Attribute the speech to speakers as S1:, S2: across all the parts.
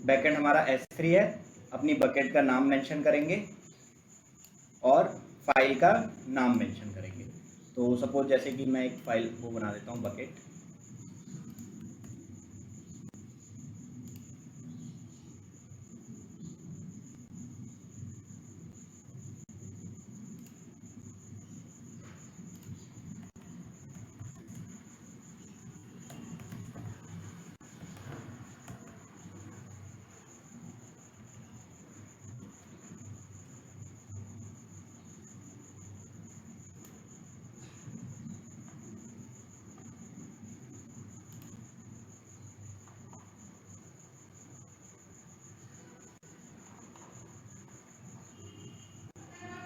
S1: Backend हमारा S3 है, अपनी बकेट का नाम मेंशन करेंगे और फाइल का नाम मेंशन करेंगे। तो सपोज जैसे कि मैं एक फाइल वो बना देता हूँ बकेट,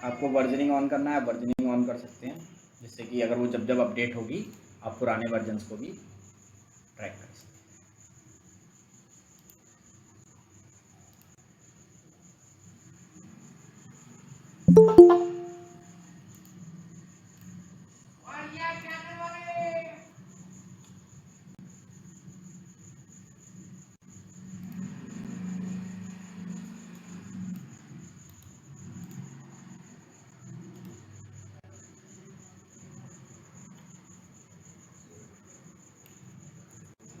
S1: आपको वर्जनिंग ऑन करना है, वर्जनिंग ऑन कर सकते हैं, जिससे कि अगर वो जब जब अपडेट होगी आप पुराने वर्जन्स को भी ट्रैक कर सकते हैं।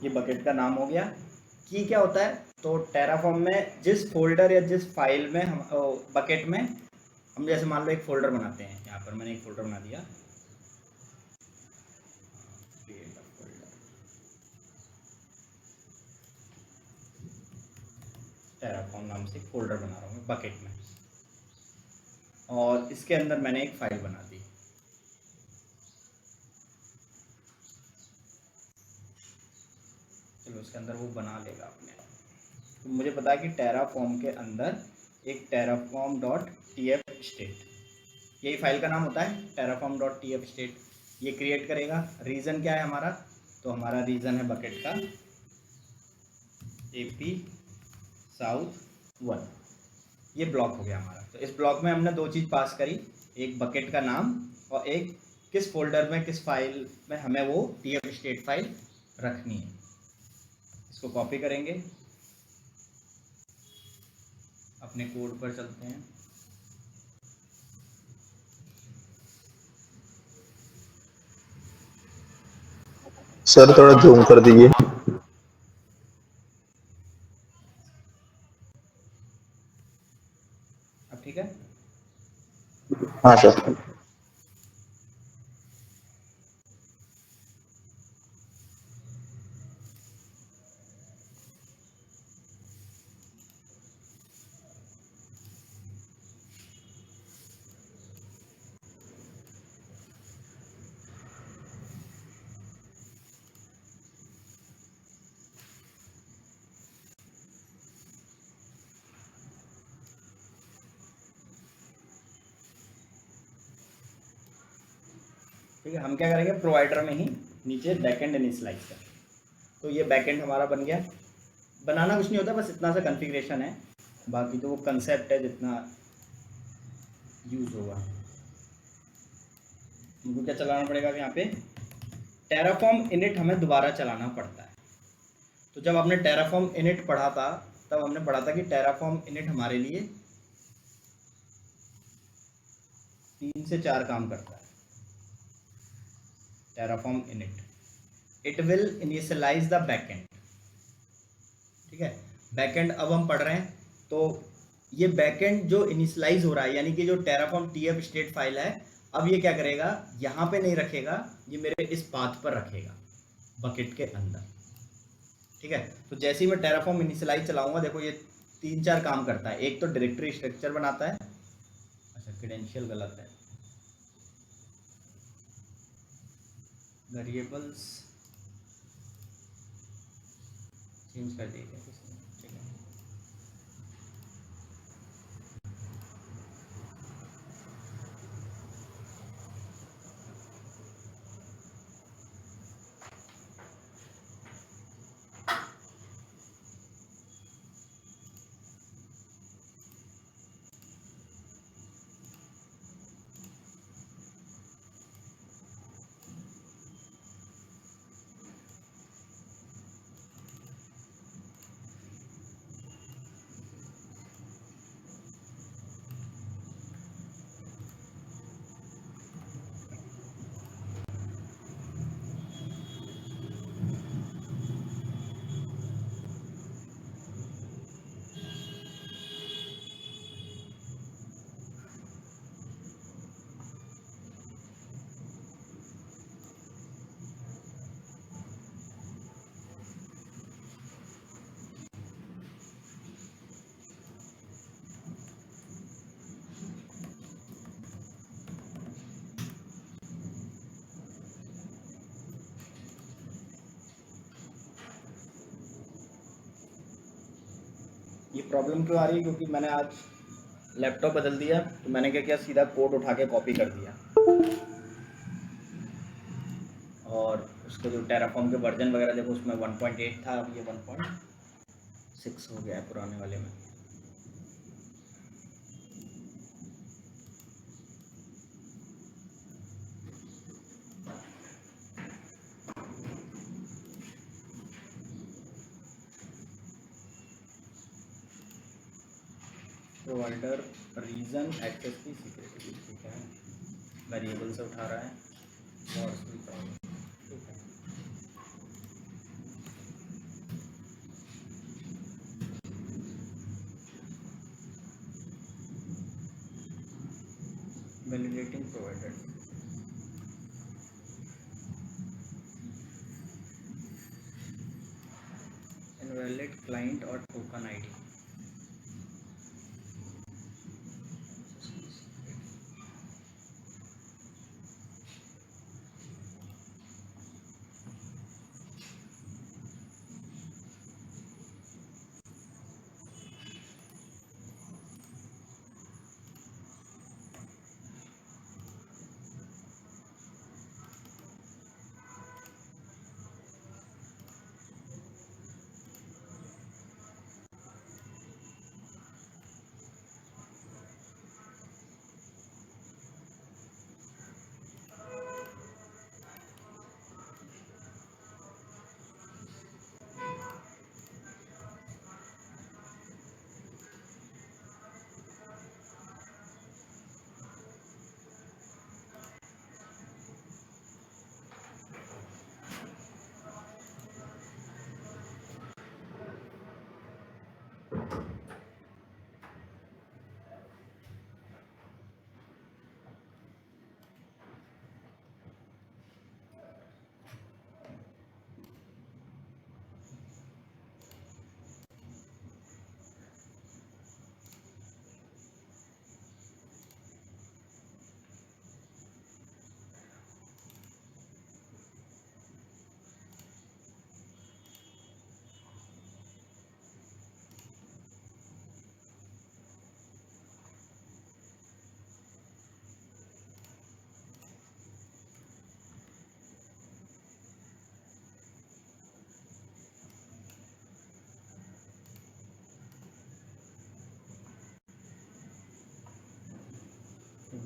S1: ये बकेट का नाम हो गया। की क्या होता है, तो टेराफॉर्म में जिस फोल्डर या जिस फाइल में हम बकेट में हम जैसे मान लो एक फोल्डर बनाते हैं, यहाँ पर मैंने एक फोल्डर बना दिया, टेराफॉर्म नाम से एक फोल्डर बना रहा हूँ मैं बकेट में, और इसके अंदर मैंने एक फाइल बना दी। चलो उसके अंदर वो बना लेगा अपने आप। तो मुझे पता है कि टेराफॉर्म के अंदर एक Terraform dot T F state, यही फाइल का नाम होता है, Terraform dot T F state. ये क्रिएट करेगा। रीज़न क्या है हमारा, तो हमारा रीज़न है बकेट का AP साउथ 1। ये ब्लॉक हो गया हमारा। तो इस ब्लॉक में हमने दो चीज़ पास करी, एक बकेट का नाम और एक किस फोल्डर में किस फाइल में हमें वो TF स्टेट फाइल रखनी है। इसको कॉपी करेंगे, अपने कोड पर चलते हैं।
S2: सर थोड़ा जूम कर दीजिए।
S1: अब ठीक है।
S2: हाँ सर।
S1: ठीक है, हम क्या करेंगे, प्रोवाइडर में ही नीचे बैकएंड इनिशियलाइज करेंगे। तो ये बैकएंड हमारा बन गया। बनाना कुछ नहीं होता, बस इतना सा कॉन्फ़िगरेशन है, बाकी तो वो कंसेप्ट है जितना यूज़ होगा। हमको क्या चलाना पड़ेगा यहाँ पे, टेराफॉर्म इनिट हमें दोबारा चलाना पड़ता है। तो जब हमने टेराफॉर्म इनिट पढ़ा था, तब हमने पढ़ा था कि टेराफॉर्म इनिट हमारे लिए 3 से 4 काम करता है। Terraform init, it will initialise the backend. ठीक है, बैकएंड अब हम पढ़ रहे हैं। तो ये बैकएंड जो इनिशियलाइज हो रहा है, यानी कि जो टेराफॉर्म टीएफ स्टेट फाइल है, अब ये क्या करेगा, यहाँ पे नहीं रखेगा, ये मेरे इस पाथ पर रखेगा बकेट के अंदर। ठीक है, तो जैसे ही मैं टेराफॉर्म इनिशियलाइज चलाऊंगा, देखो ये 3-4 काम करता है। एक तो डायरेक्टरी स्ट्रक्चर बनाता है, अच्छा क्रेडेंशियल गलत है, वेरिएबल्स चेंज कर दीजिए। ठीक है, ये प्रॉब्लम क्यों आ रही है, क्योंकि मैंने आज लैपटॉप बदल दिया, तो मैंने क्या किया, सीधा कोड उठा के कॉपी कर दिया, और उसके जो टेराफॉर्म के वर्जन वगैरह देखो, उसमें 1.8 था, अब ये 1.6 हो गया है पुराने वाले में। प्रोवाइडर रीजन एक्सेस की सिक्योरिटी, ठीक है, वेरिएबल से उठा रहा है, वॉर्स भी प्रॉब्लम, ठीक है। वैलिडेटिंग प्रोवाइडर, इनवैलिड क्लाइंट और टोकन आईडी।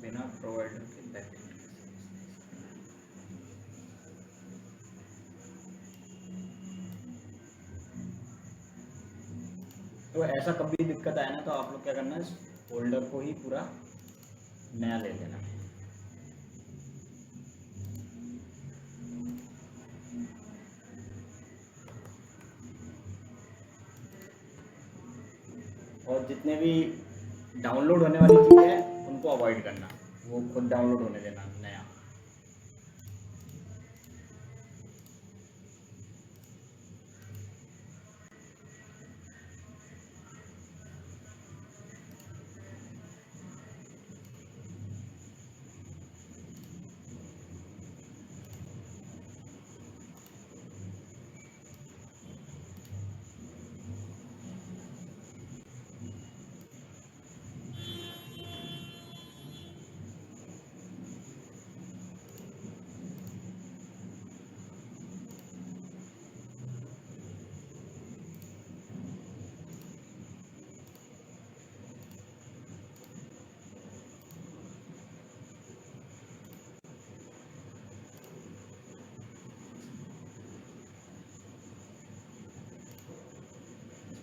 S1: बिना प्रोवाइडर के बैकएंड के सर्विस। तो ऐसा कभी दिक्कत आए ना, तो आप लोग क्या करना है, इस फोल्डर को ही पूरा नया ले लेना। और जितने भी डाउनलोड होने वाली चीज़ें हैं उनको अवॉइड करना, वो खुद डाउनलोड होने देना नया।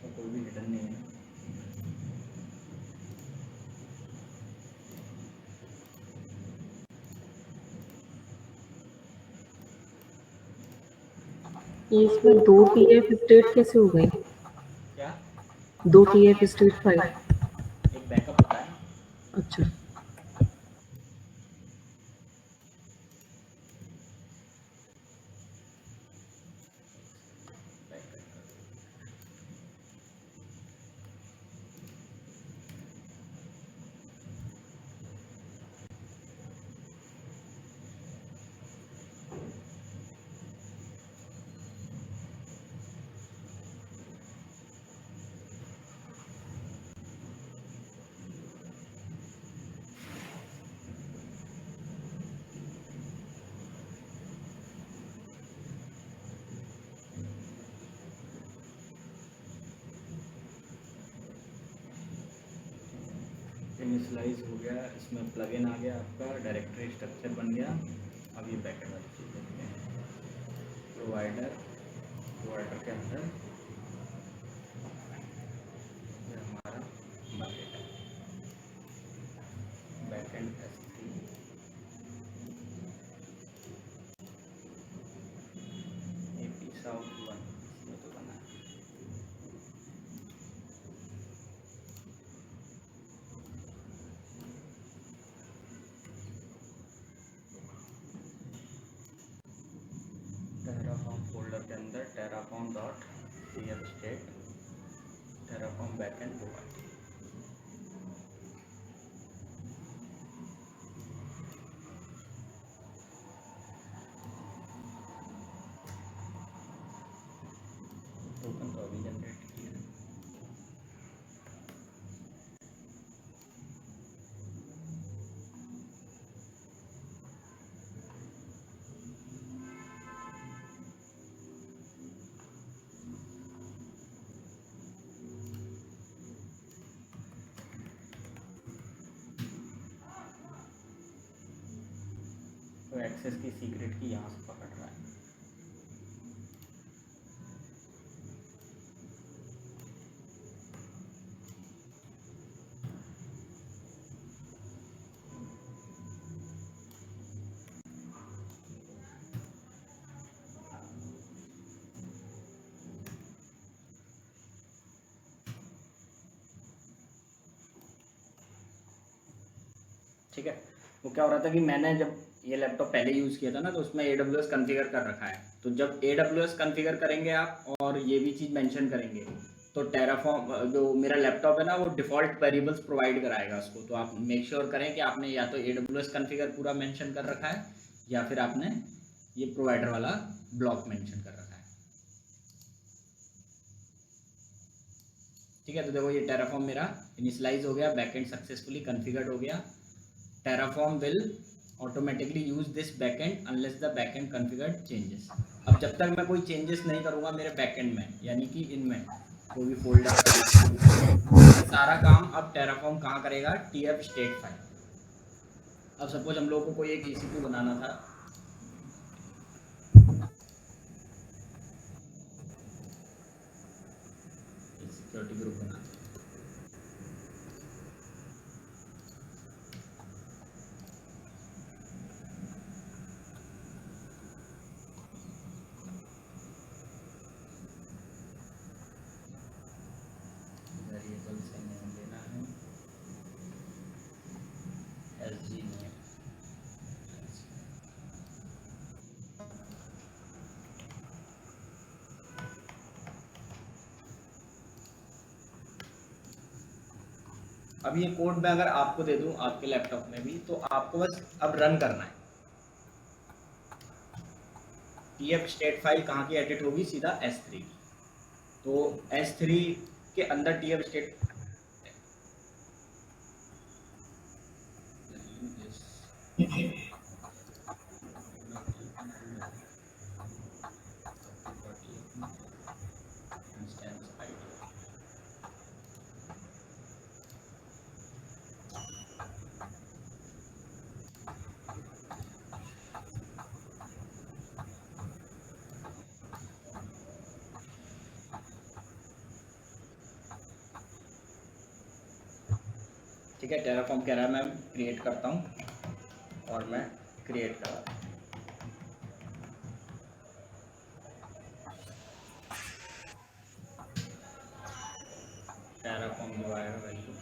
S1: इसमें कोई भी हिडन नहीं है।
S3: ये इसमें 2 TF स्टेट कैसे हो गई?
S1: क्या?
S3: 2 TF स्टेट फाइल।
S1: एक बैकअप होता है ना।
S3: अच्छा,
S1: इनिशियलाइज हो गया, इसमें प्लगइन आ गया आपका, डायरेक्टरी स्ट्रक्चर बन गया। अब ये बैकएंड वाली चीज़ देखते हैं। प्रोवाइडर के अंदर ये हमारा बकेट है, बैकएंड S3 AP South 1 इसमें तो बना है। टेराफॉर्म फोल्डर के अंदर Terraform dot real estate Terraform backend होगा। टोकन तो अभी जनरेट किया है। तो एक्सेस की सीक्रेट की यहाँ से पकड़ रहा है। ठीक है, वो क्या हो रहा था कि मैंने जब ये लैपटॉप पहले यूज़ किया था ना, तो उसमें AWS कॉन्फ़िगर कर रखा है। तो जब AWS कॉन्फ़िगर करेंगे आप और ये भी चीज़ मेंशन करेंगे, तो टेराफॉर्म जो मेरा लैपटॉप है ना, वो डिफ़ॉल्ट वेरिएबल्स प्रोवाइड कराएगा उसको। तो आप मेक श्योर करें कि आपने या तो AWS कॉन्फ़िगर पूरा मेंशन कर रखा है, या फिर आपने ये प्रोवाइडर वाला ब्लॉक मेंशन कर रखा है। ठीक है, तो देखो ये टेराफॉर्म मेरा इनिशियलाइज हो गया, बैकएंड सक्सेसफुली कॉन्फ़िगर्ड हो गया। Terraform will automatically use this backend unless the backend configured changes। अब जब तक मैं कोई चेंजेस नहीं करूँगा मेरे बैकएंड में, यानी कि इनमें कोई भी फोल्डर, सारा काम अब Terraform कहाँ करेगा, TF स्टेट फाइल। अब सपोज हम लोगों को कोई एक EC2 बनाना था, सिक्योरिटी ग्रुप बनाना था, वेरिएबल से नेम देना है SG नेम। अब ये कोड मैं अगर आपको दे दूं आपके लैपटॉप में भी, तो आपको बस अब रन करना है। TF स्टेट फाइल कहाँ की एडिट होगी, सीधा S3 की। तो S3 के अंदर TF स्टेट ठीक है, टेराफॉर्म कह रहा है मैं क्रिएट करता हूँ, और मैं क्रिएट करा। टेराफॉर्म जो आएगा वैल्यू,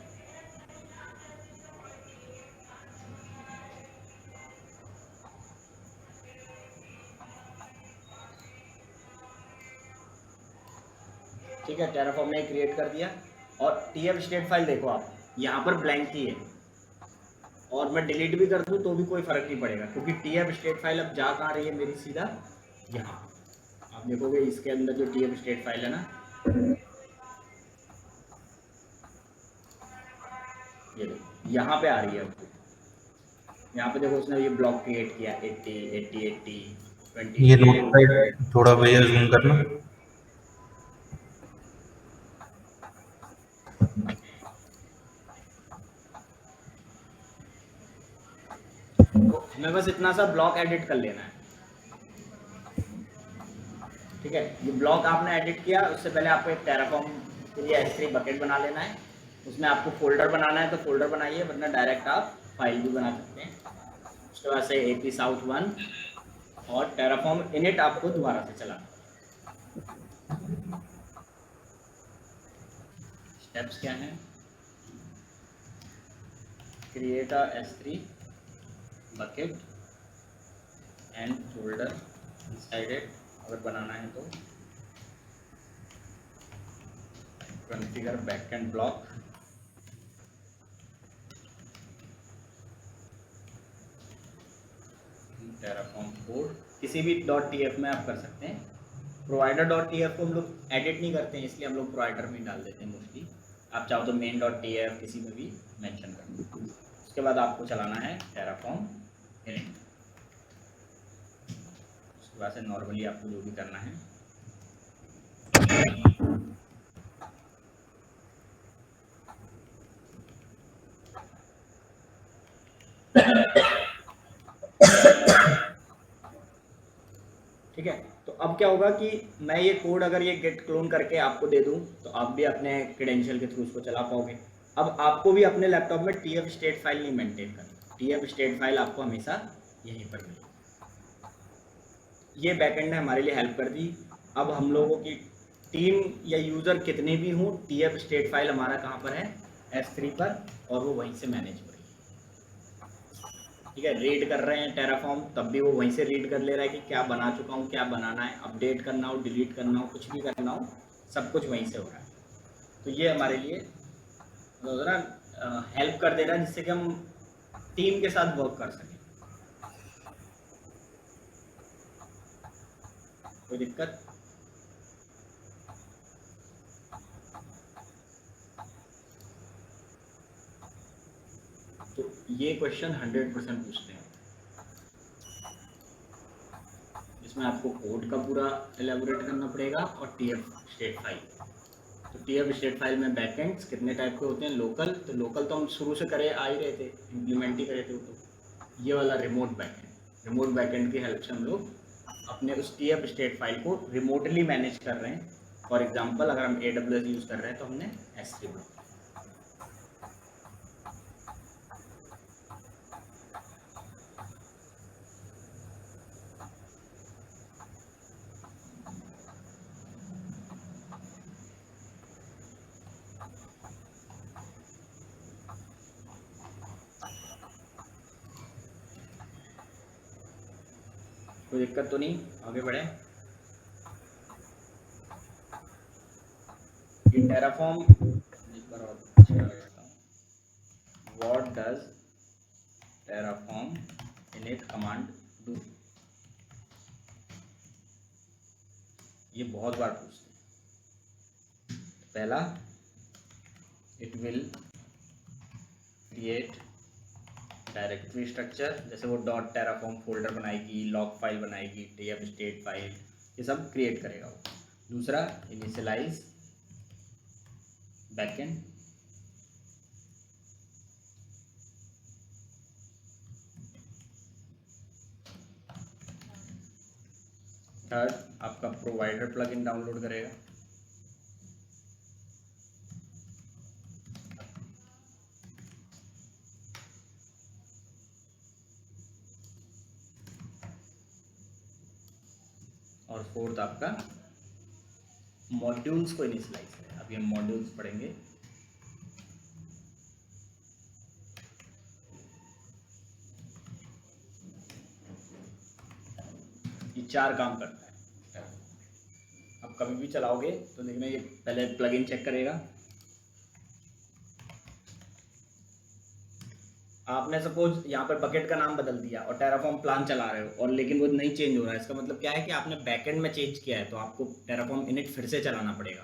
S1: ठीक है, टेराफॉर्म ने क्रिएट कर दिया। और TF स्टेट फाइल देखो आप, यहाँ पर ब्लैंक ही है, और मैं डिलीट भी कर दूँ तो भी कोई फर्क नहीं पड़ेगा, क्योंकि TF स्टेट फाइल अब जा कहाँ रही है मेरी, सीधा यहाँ। आप देखोगे इसके अंदर जो TF स्टेट फाइल है ना, ये देखो यहाँ पे आ रही है। अब यहाँ पे देखो उसने ये ब्लॉक क्रिएट किया 80 80 80 20।
S4: ये रोड साइड थोड़ा भैया जूम करना।
S1: हमें बस इतना सा ब्लॉक एडिट कर लेना है। ठीक है, ये ब्लॉक आपने एडिट किया, उससे पहले आपको एक टेराफॉर्म के लिए S3 बकेट बना लेना है। उसमें आपको फोल्डर बनाना है तो फोल्डर बनाइए, वरना डायरेक्ट आप फाइल भी बना सकते हैं। उसके बाद से AP South 1 और टेराफॉर्म इनिट आपको दोबारा से चलाना है। स्टेप्स क्या हैं? Create a S3 bucket and folder inside it, अगर बनाना है तो configure backend block, Terraform code, किसी भी .tf में आप कर सकते हैं। provider.tf को हम लोग एडिट नहीं करते हैं, इसलिए हम लोग प्रोवाइडर में डाल देते हैं मोस्टली। आप चाहो तो main.tf किसी में भी मेंशन कर दो। उसके बाद आपको चलाना है टेराफॉर्म इनिट। उसके बाद से नॉर्मली आपको जो भी करना है ठीक है। तो अब क्या होगा कि मैं ये कोड अगर ये गेट क्लोन करके आपको दे दूं तो आप भी अपने क्रेडेंशियल के थ्रू उसको चला पाओगे। अब आपको भी अपने लैपटॉप में TF स्टेट फाइल नहीं मेंटेन करनी, TF स्टेट फाइल आपको हमेशा यहीं पर मिलेगी। ये बैकएंड ने हमारे लिए हेल्प कर दी। अब हम लोगों की टीम या यूज़र कितने भी हों, TF स्टेट फाइल हमारा कहाँ पर है? S3 पर, और वो वहीं से मैनेज हो रही है। ठीक है, रीड कर रहे हैं टेराफॉर्म, तब भी वो वहीं से रीड कर ले रहा है कि क्या बना चुका हूँ, क्या बनाना है, अपडेट करना हो, डिलीट करना हो, कुछ भी करना हो, सब कुछ वहीं से हो रहा है। तो ये हमारे लिए हेल्प कर दे रहा है, जिससे कि हम टीम के साथ वर्क कर सकें। कोई दिक्कत? तो ये क्वेश्चन 100% पूछते हैं, जिसमें आपको कोड का पूरा एलेबोरेट करना पड़ेगा और TF स्टेट फाइल। तो TF स्टेट फाइल में बैकएंड्स कितने टाइप के होते हैं? लोकल, तो लोकल तो हम शुरू से करे आ ही रहे थे, इम्प्लीमेंट ही करे थे। तो ये वाला रिमोट बैकएंड की हेल्प से हम लोग अपने उस TF स्टेट फाइल को रिमोटली मैनेज कर रहे हैं। फॉर एग्जांपल अगर हम AWS यूज़ कर रहे हैं तो हमने S3 ब्लॉक। कोई दिक्कत तो नहीं? आगे बढ़े। ये टेराफॉर्म एक बार और what does Terraform init command do? ये बहुत बार पूछते हैं। पहला, it will create directory structure, जैसे वो .terraform फोल्डर बनाएगी, लॉग फाइल बनाएगी, TF स्टेट फाइल, ये सब क्रिएट करेगा वो। दूसरा, इनिशियलाइज बैकएंड। थर्ड, आपका प्रोवाइडर प्लगइन डाउनलोड करेगा। और फोर्थ, आपका मॉड्यूल्स को इनिशियलाइज करेगा। अभी हम मॉड्यूल्स पढ़ेंगे। ये 4 काम करता है। अब कभी भी चलाओगे तो देखना, ये पहले प्लगइन चेक करेगा। आपने सपोज यहाँ पर बकेट का नाम बदल दिया और टेराफॉर्म प्लान चला रहे हो, और लेकिन वो नहीं चेंज हो रहा है, इसका मतलब क्या है कि आपने बैकएंड में चेंज किया है, तो आपको टेराफॉर्म इनिट फिर से चलाना पड़ेगा।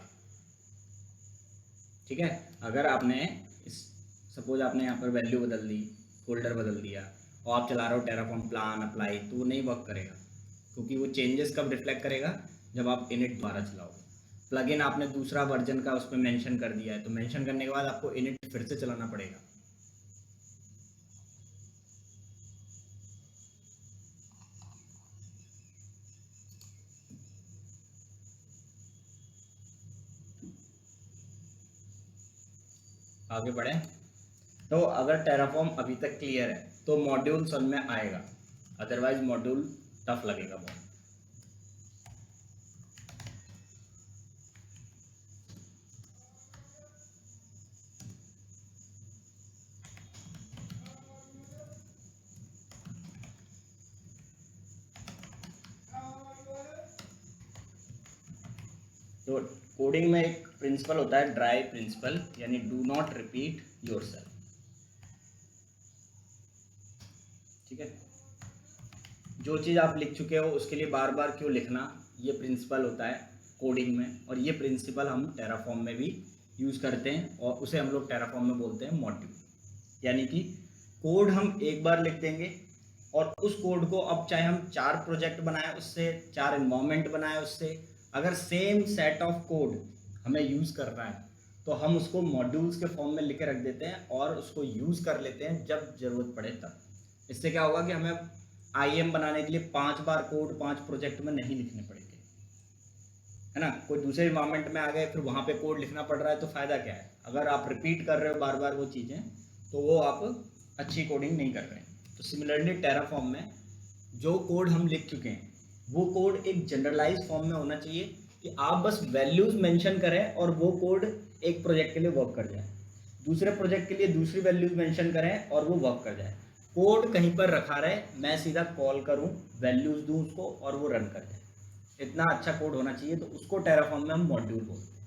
S1: ठीक है, अगर आपने सपोज आपने यहाँ पर वैल्यू बदल दी, फोल्डर बदल दिया, और आप चला रहे हो टेराफॉर्म प्लान अप्लाई, तो वो नहीं वर्क करेगा, क्योंकि वो चेंजेस कब रिफ्लेक्ट करेगा? जब आप इनिट द्वारा चलाओगे। प्लगइन आपने दूसरा वर्जन का उस पर मेंशन कर दिया है, तो मेंशन करने के बाद आपको इनिट फिर से चलाना पड़ेगा। आगे बढ़े। तो अगर टेराफॉर्म अभी तक क्लियर है तो मॉड्यूल समझ में आएगा, अदरवाइज मॉड्यूल टफ लगेगा बहुत। तो कोडिंग में एक प्रिंसिपल होता है ड्राई प्रिंसिपल, यानी डू नॉट रिपीट योरसेल्फ। ठीक है, जो चीज़ आप लिख चुके हो उसके लिए बार बार क्यों लिखना, ये प्रिंसिपल होता है कोडिंग में, और ये प्रिंसिपल हम टेराफॉर्म में भी यूज़ करते हैं, और उसे हम लोग टेराफॉर्म में बोलते हैं मॉड्यूल। यानी कि कोड हम एक बार लिख देंगे और उस कोड को अब चाहे हम 4 प्रोजेक्ट बनाए उससे, 4 इन्वायरमेंट बनाए उससे, अगर सेम सेट ऑफ कोड हमें यूज़ करना है तो हम उसको मॉड्यूल्स के फॉर्म में लिख के रख देते हैं और उसको यूज़ कर लेते हैं जब ज़रूरत पड़े तब। इससे क्या होगा कि हमें IAM बनाने के लिए 5 बार कोड 5 प्रोजेक्ट में नहीं लिखने पड़ेंगे, है ना। कोई दूसरे इन्वायरमेंट में आ गए फिर वहाँ पे कोड लिखना पड़ रहा है तो फ़ायदा क्या है। अगर आप रिपीट कर रहे हो बार बार वो चीज़ें तो वो आप अच्छी कोडिंग नहीं कर रहे हैं। तो सिमिलरली टेराफॉर्म में जो कोड हम लिख चुके हैं वो कोड एक जनरलाइज फॉर्म में होना चाहिए कि आप बस वैल्यूज़ मेंशन करें और वो कोड एक प्रोजेक्ट के लिए वर्क कर जाए, दूसरे प्रोजेक्ट के लिए दूसरी वैल्यूज़ मेंशन करें और वो वर्क कर जाए। कोड कहीं पर रखा रहे, मैं सीधा कॉल करूं, वैल्यूज़ दूं उसको और वो रन कर जाए, इतना अच्छा कोड होना चाहिए। तो उसको टेराफॉर्म में हम मॉड्यूल बोलते हैं।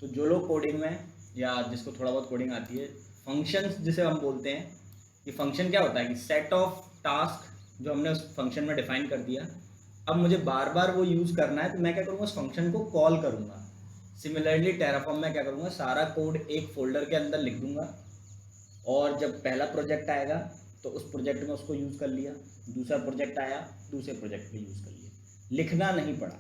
S1: तो जो लोग कोडिंग में या जिसको थोड़ा बहुत कोडिंग आती है, फंक्शंस जिसे हम बोलते हैं, ये फंक्शन क्या होता है कि सेट ऑफ टास्क जो हमने उस फंक्शन में डिफाइन कर दिया, अब मुझे बार बार वो यूज़ करना है तो मैं क्या करूँगा, उस फंक्शन को कॉल करूँगा। सिमिलरली टेराफॉर्म में क्या करूँगा, सारा कोड एक फोल्डर के अंदर लिख दूंगा और जब पहला प्रोजेक्ट आएगा तो उस प्रोजेक्ट में उसको यूज़ कर लिया, दूसरा प्रोजेक्ट आया दूसरे प्रोजेक्ट में यूज़ कर लिया, लिखना नहीं पड़ा।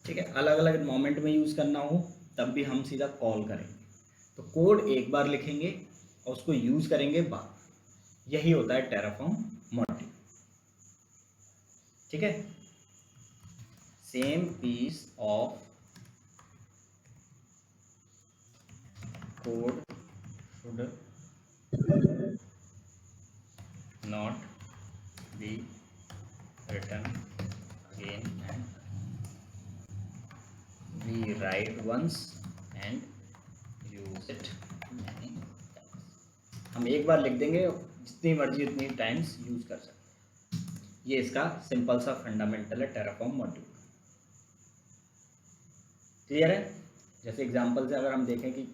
S1: ठीक है, अलग अलग मोमेंट में यूज़ करना हो तब भी हम सीधा कॉल करेंगे। तो कोड एक बार लिखेंगे और उसको यूज़ करेंगे बार, यही होता है टेराफॉर्म मॉड्यूल। ठीक है, same piece of code should not be written again and we write once and use it many times। हम एक बार लिख देंगे, जितनी मर्जी उतनी टाइम्स यूज कर सकते हैं। ये इसका सिंपल सा फंडामेंटल है टेराफॉर्म मॉड्यूल। क्लियर है। जैसे एग्जांपल से अगर हम देखें कि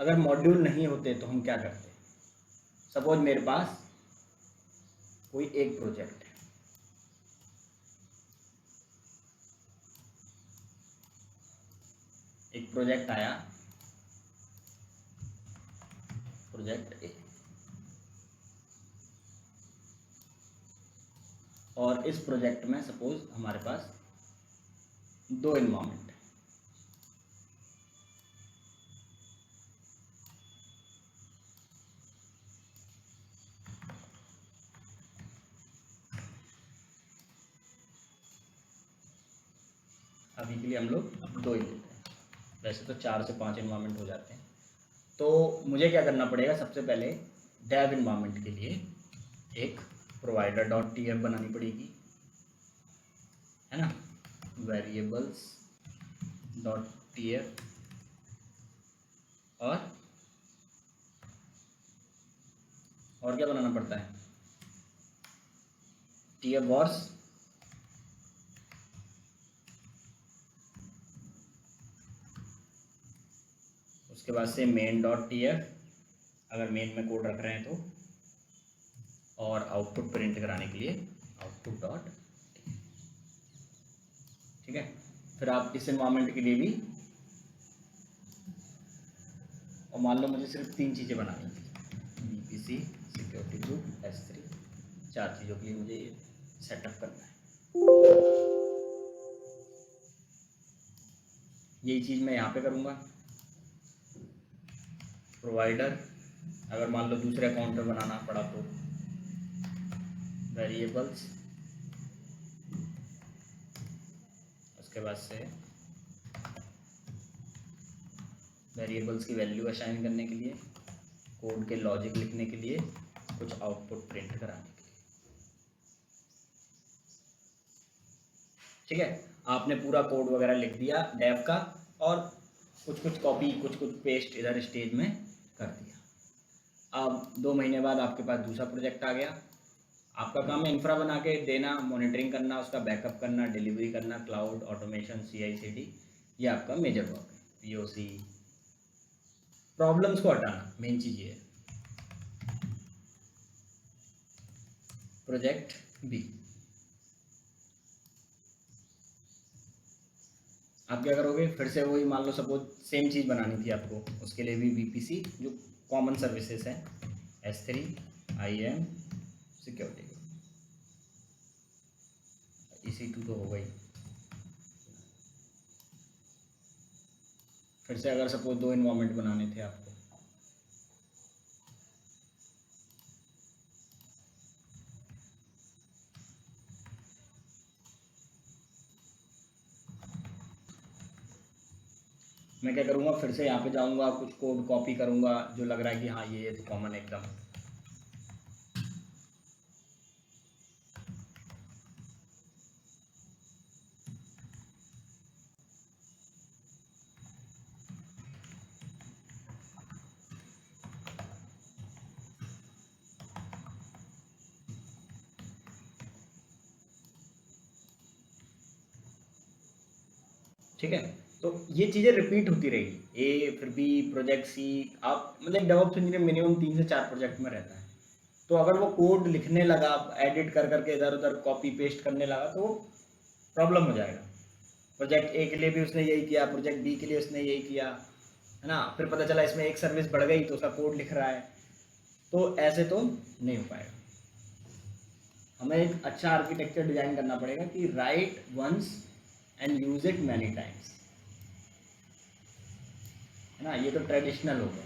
S1: अगर मॉड्यूल नहीं होते तो हम क्या करते। सपोज मेरे पास कोई एक प्रोजेक्ट है, एक प्रोजेक्ट आया, प्रोजेक्ट ए, और इस प्रोजेक्ट में सपोज हमारे पास 2 एनवायरनमेंट है। अभी के लिए हम लोग 2 ही लेते हैं, वैसे तो 4 से 5 एनवायरनमेंट हो जाते हैं। तो मुझे क्या करना पड़ेगा, सबसे पहले डेव एनवायरनमेंट के लिए एक प्रोवाइडर डॉट टीएफ बनानी पड़ेगी, है ना, वेरिएबल्स डॉट टीएफ, और क्या बनाना पड़ता है, TF वॉर्स, उसके बाद से मेन डॉट TF अगर मेन में कोड रख रहे हैं तो, और आउटपुट प्रिंट कराने के लिए आउटपुट डॉट, ठीक है। फिर आप इस एनवायरनमेंट के लिए भी, और मान लो मुझे सिर्फ 3 चीज़ें बनानी थी, VPC, सिक्योरिटी ग्रुप, S3, 4 चीज़ों के लिए मुझे ये सेटअप करना है। यही चीज़ मैं यहाँ पे करूँगा। प्रोवाइडर, अगर मान लो दूसरे अकाउंट पे बनाना पड़ा तो वेरिएबल्स, उसके बाद से वेरिएबल्स की वैल्यू असाइन करने के लिए, कोड के लॉजिक लिखने के लिए, कुछ आउटपुट प्रिंट कराने के लिए, ठीक है। आपने पूरा कोड वगैरह लिख दिया डेव का, और कुछ कुछ कॉपी कुछ कुछ पेस्ट इधर स्टेज में कर दिया। अब 2 महीने बाद आपके पास दूसरा प्रोजेक्ट आ गया। आपका काम है इंफ्रा बना के देना, मॉनिटरिंग करना, उसका बैकअप करना, डिलीवरी करना, क्लाउड ऑटोमेशन, CI/CD, ये आपका मेजर वर्क है। POC, प्रॉब्लम्स को हटाना, मेन चीज़ ये है। प्रोजेक्ट बी, आप क्या करोगे, फिर से वही मान लो सपोज सेम चीज़ बनानी थी आपको, उसके लिए भी VPC जो कॉमन सर्विसेज हैं, S3, IAM, सिक्योरिटी, EC2 तो हो गई। फिर से अगर सपोज 2 एनवायरनमेंट बनाने थे आपको, मैं क्या करूँगा, फिर से यहाँ पे जाऊँगा, कुछ कोड कॉपी करूँगा जो लग रहा है कि हाँ ये तो कॉमन एकदम। ठीक है, तो ये चीज़ें रिपीट होती रहेगी। ए फिर बी, प्रोजेक्ट सी, आप मतलब डेवलप्स इंजीनियर मिनिमम 3 से 4 प्रोजेक्ट में रहता है। तो अगर वो कोड लिखने लगा, एडिट कर करके इधर उधर कॉपी पेस्ट करने लगा, तो प्रॉब्लम हो जाएगा। प्रोजेक्ट ए के लिए भी उसने यही किया, प्रोजेक्ट बी के लिए उसने यही किया, है ना। फिर पता चला इसमें एक सर्विस बढ़ गई तो उसका कोड लिख रहा है, तो ऐसे तो नहीं हो पाएगा। हमें एक अच्छा आर्किटेक्चर डिजाइन करना पड़ेगा कि write once and use it many times, है ना। ये तो ट्रेडिशनल हो गया।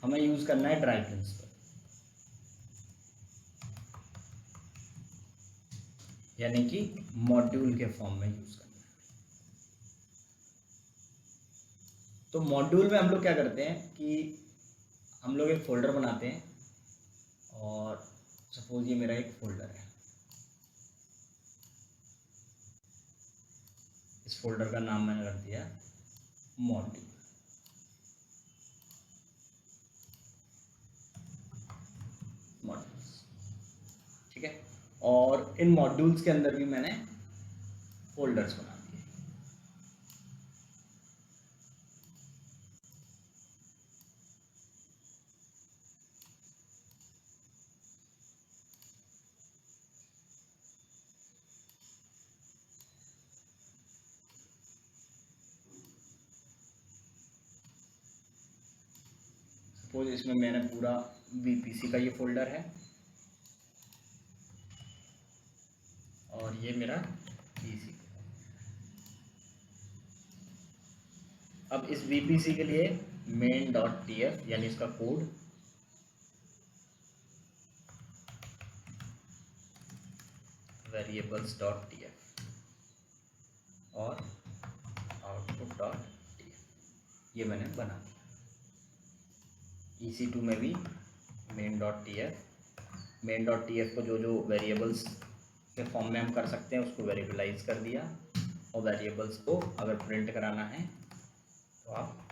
S1: हमें यूज करना है ड्राई प्रिंसिपल, यानी कि मॉड्यूल के फॉर्म में यूज करना है। तो मॉड्यूल में हम लोग क्या करते हैं कि हम लोग एक फोल्डर बनाते हैं, और सपोज ये मेरा एक फोल्डर है, इस फोल्डर का नाम मैंने रख दिया मॉड्यूल। मॉड्यूल्स, ठीक है। और इन मॉड्यूल्स के अंदर भी मैंने फोल्डर्स बना दिए। सपोज इसमें मैंने पूरा VPC का ये फोल्डर है, और ये मेरा EC। अब इस VPC के लिए main.tf यानी इसका कोड, variables.tf और output.tf, ये मैंने बना दिया। EC2 में भी main.tf को जो जो वेरिएबल्स के फॉर्म में हम कर सकते हैं उसको वेरिएबलाइज कर दिया, और वेरिएबल्स को अगर प्रिंट कराना है तो आप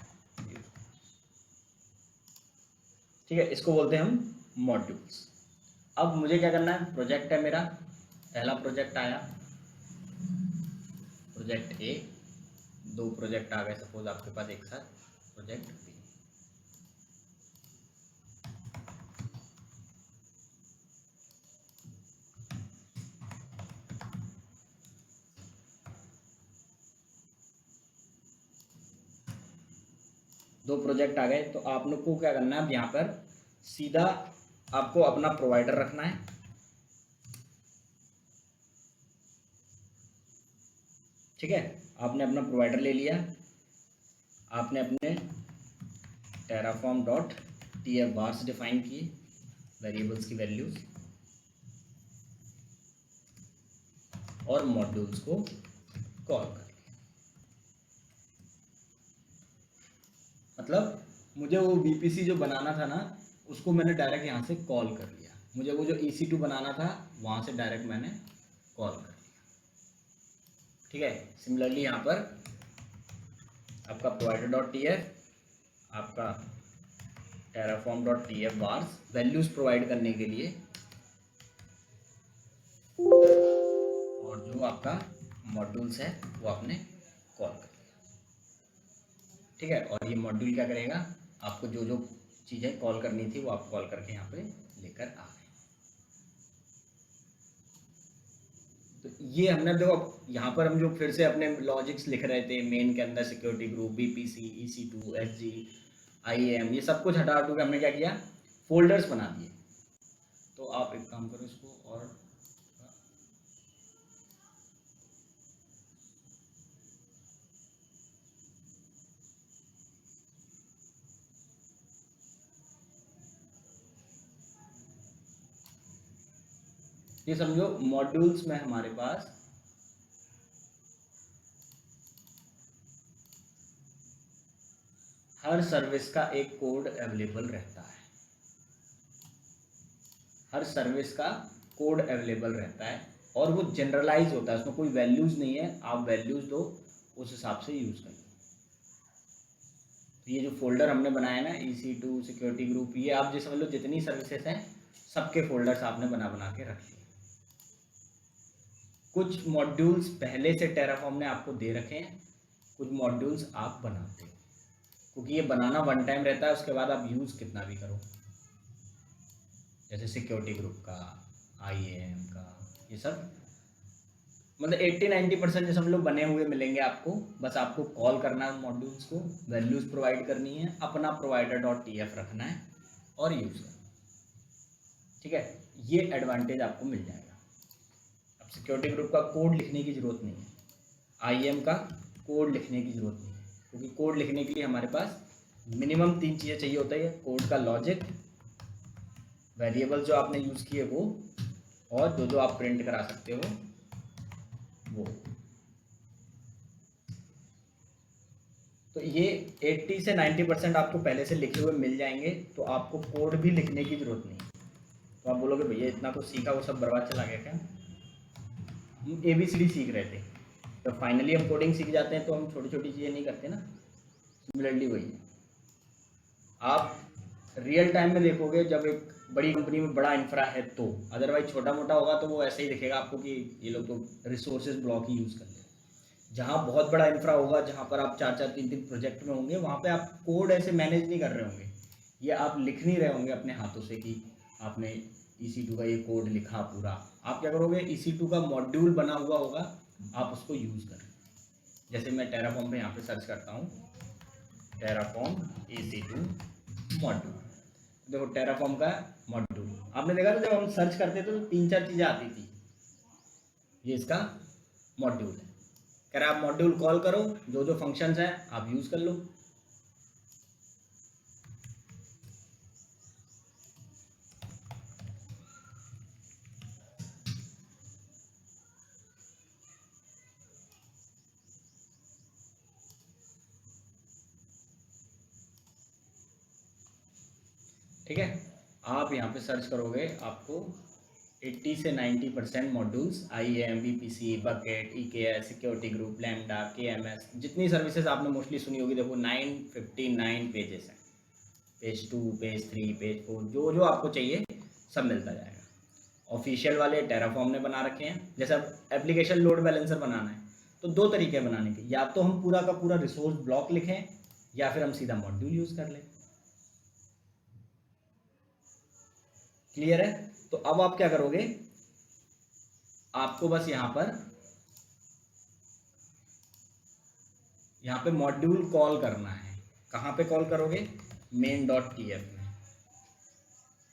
S1: ठीक है, इसको बोलते हैं हम मॉड्यूल्स। अब मुझे क्या करना है, प्रोजेक्ट है मेरा, पहला प्रोजेक्ट आया प्रोजेक्ट ए, दो प्रोजेक्ट आ गए सपोज आपके पास एक साथ, प्रोजेक्ट बी। दो प्रोजेक्ट आ गए तो आप लोग को क्या करना है, अब यहाँ पर सीधा आपको अपना प्रोवाइडर रखना है। ठीक है, आपने अपना प्रोवाइडर ले लिया, आपने अपने Terraform dot TF bars define किए, वेरिएबल्स की वैल्यूज, और मॉड्यूल्स को कॉल कर लिया। मतलब मुझे वो बीपीसी जो बनाना था ना, उसको मैंने डायरेक्ट यहाँ से कॉल कर लिया। मुझे वो जो EC2 बनाना था वहाँ से डायरेक्ट मैंने कॉल कर लिया। ठीक है, सिमिलरली यहाँ पर आपका प्रोवाइडर डॉट टीएफ, आपका Terraform dot TF bars values provide करने के लिए, और जो आपका मॉड्यूल्स है वो आपने कॉल कर लिया। ठीक है, और ये मॉड्यूल क्या करेगा, आपको जो जो चीज़ें कॉल करनी थी वो आप कॉल करके यहाँ पे लेकर आ गए। तो ये हमने देखो यहाँ पर हम जो फिर से अपने लॉजिक्स लिख रहे थे मेन के अंदर, security group, BPC, EC2, SG, IAM, ये सब कुछ हटा हटू के हमने क्या किया, फोल्डर्स बना दिए। तो आप एक काम करो इसको, और ये समझो मॉड्यूल्स में हमारे पास हर सर्विस का एक कोड अवेलेबल रहता है, हर सर्विस का कोड अवेलेबल रहता है, और वो जनरलाइज होता है, उसमें कोई वैल्यूज नहीं है, आप वैल्यूज दो उस हिसाब से यूज करिए। तो ये जो फोल्डर हमने बनाया ना, EC2, सिक्योरिटी ग्रुप, ये आप जो समझ लो जितनी सर्विसेज हैं सबके फोल्डर्स आपने बना बना के रख लिए। कुछ मॉड्यूल्स पहले से टेराफॉर्म ने आपको दे रखे हैं, कुछ मॉड्यूल्स आप बनाते हो, क्योंकि ये बनाना वन टाइम रहता है, उसके बाद आप यूज़ कितना भी करो। जैसे सिक्योरिटी ग्रुप का, IAM का, ये सब मतलब 80-90% जो हम लोग बने हुए मिलेंगे आपको, बस आपको कॉल करना है मॉड्यूल्स को, वैल्यूज प्रोवाइड करनी है, अपना प्रोवाइडर डॉट TF रखना है और यूज़ करना। ठीक है, ये एडवांटेज आपको मिल जाएगा। अब सिक्योरिटी ग्रुप का कोड लिखने की ज़रूरत नहीं है, IAM का कोड लिखने की ज़रूरत नहीं है, क्योंकि कोड लिखने के लिए हमारे पास मिनिमम 3 चीज़ें चाहिए होता है, कोड का लॉजिक, वेरिएबल जो आपने यूज़ किए वो, और जो जो आप प्रिंट करा सकते हो वो। तो ये 80 से 90% आपको पहले से लिखे हुए मिल जाएंगे, तो आपको कोड भी लिखने की ज़रूरत नहीं है। तो आप बोलोगे भैया इतना कुछ सीखा वो सब बर्बाद चला गया क्या? हम ABCD सीख रहे थे, तो फाइनली हम कोडिंग सीख जाते हैं तो हम छोटी छोटी चीज़ें नहीं करते ना। सिमिलरली वही है, आप रियल टाइम में देखोगे जब एक बड़ी कंपनी में बड़ा इंफ्रा है तो, अदरवाइज छोटा मोटा होगा तो वो ऐसे ही दिखेगा आपको कि ये लोग तो रिसोर्सेज ब्लॉक ही यूज़ कर ले। जहाँ बहुत बड़ा इंफ्रा होगा, जहाँ पर आप 4-4, 3-3 प्रोजेक्ट में होंगे, वहाँ पे आप कोड ऐसे मैनेज नहीं कर रहे होंगे, ये आप लिख नहीं रहे होंगे अपने हाथों से कि आपने EC2 का ये कोड लिखा पूरा। आप क्या करोगे, EC2 का मॉड्यूल बना हुआ होगा, आप उसको यूज़ करें। जैसे मैं टेराफॉर्म पे यहाँ पे सर्च करता हूँ, टेराफॉर्म EC2 मॉड्यूल, देखो टेराफॉर्म का मॉड्यूल आपने देखा था, जब हम सर्च करते थे तो 3-4 चीज़ें आती थी, ये इसका मॉड्यूल है। कह रहा आप मॉड्यूल कॉल करो, जो जो फंक्शंस हैं आप यूज़ कर लो। ठीक है, आप यहाँ पे सर्च करोगे, आपको 80 से 90% modules IAM, VPC, bucket, EKS, security group, lambda, KMS, जितनी सर्विसेज आपने मोस्टली सुनी होगी, देखो 959 पेजेस हैं। पेज 2, पेज 3, पेज 4, जो जो आपको चाहिए सब मिलता जाएगा। ऑफिशियल वाले टेराफॉर्म ने बना रखे हैं। जैसे अब एप्लीकेशन लोड बैलेंसर बनाना है तो दो तरीके हैं बनाने के, या तो हम पूरा का पूरा रिसोर्स ब्लॉक लिखें या फिर हम सीधा मॉड्यूल यूज़ कर लें। क्लियर है? तो अब आप क्या करोगे, आपको बस यहाँ पे मॉड्यूल कॉल करना है। कहाँ पे कॉल करोगे? main.tf में।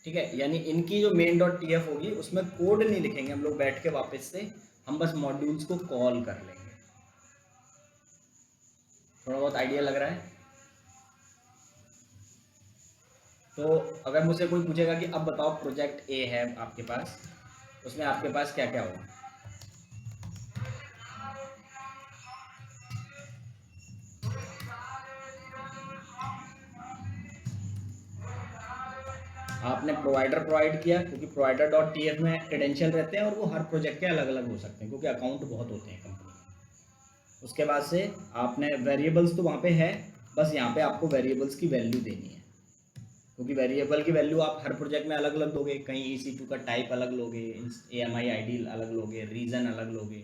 S1: ठीक है, यानी इनकी जो main.tf होगी उसमें कोड नहीं लिखेंगे हम लोग बैठ के वापस से, हम बस मॉड्यूल्स को कॉल कर लेंगे। थोड़ा बहुत आइडिया लग रहा है? तो अगर मुझसे कोई पूछेगा कि अब बताओ प्रोजेक्ट ए है आपके पास, उसमें आपके पास क्या क्या होगा? आपने प्रोवाइडर प्रोवाइड किया, क्योंकि provider.tf में क्रेडेंशियल रहते हैं और वो हर प्रोजेक्ट के अलग अलग हो सकते हैं क्योंकि अकाउंट बहुत होते हैं कंपनी में। उसके बाद से आपने वेरिएबल्स तो वहाँ पे है, बस यहाँ पे आपको वेरिएबल्स की वैल्यू देनी है, क्योंकि वेरिएबल की वैल्यू आप हर प्रोजेक्ट में अलग अलग दोगे। कहीं EC2 का टाइप अलग लोगे, AMI ID अलग लोगे, रीजन अलग लोगे।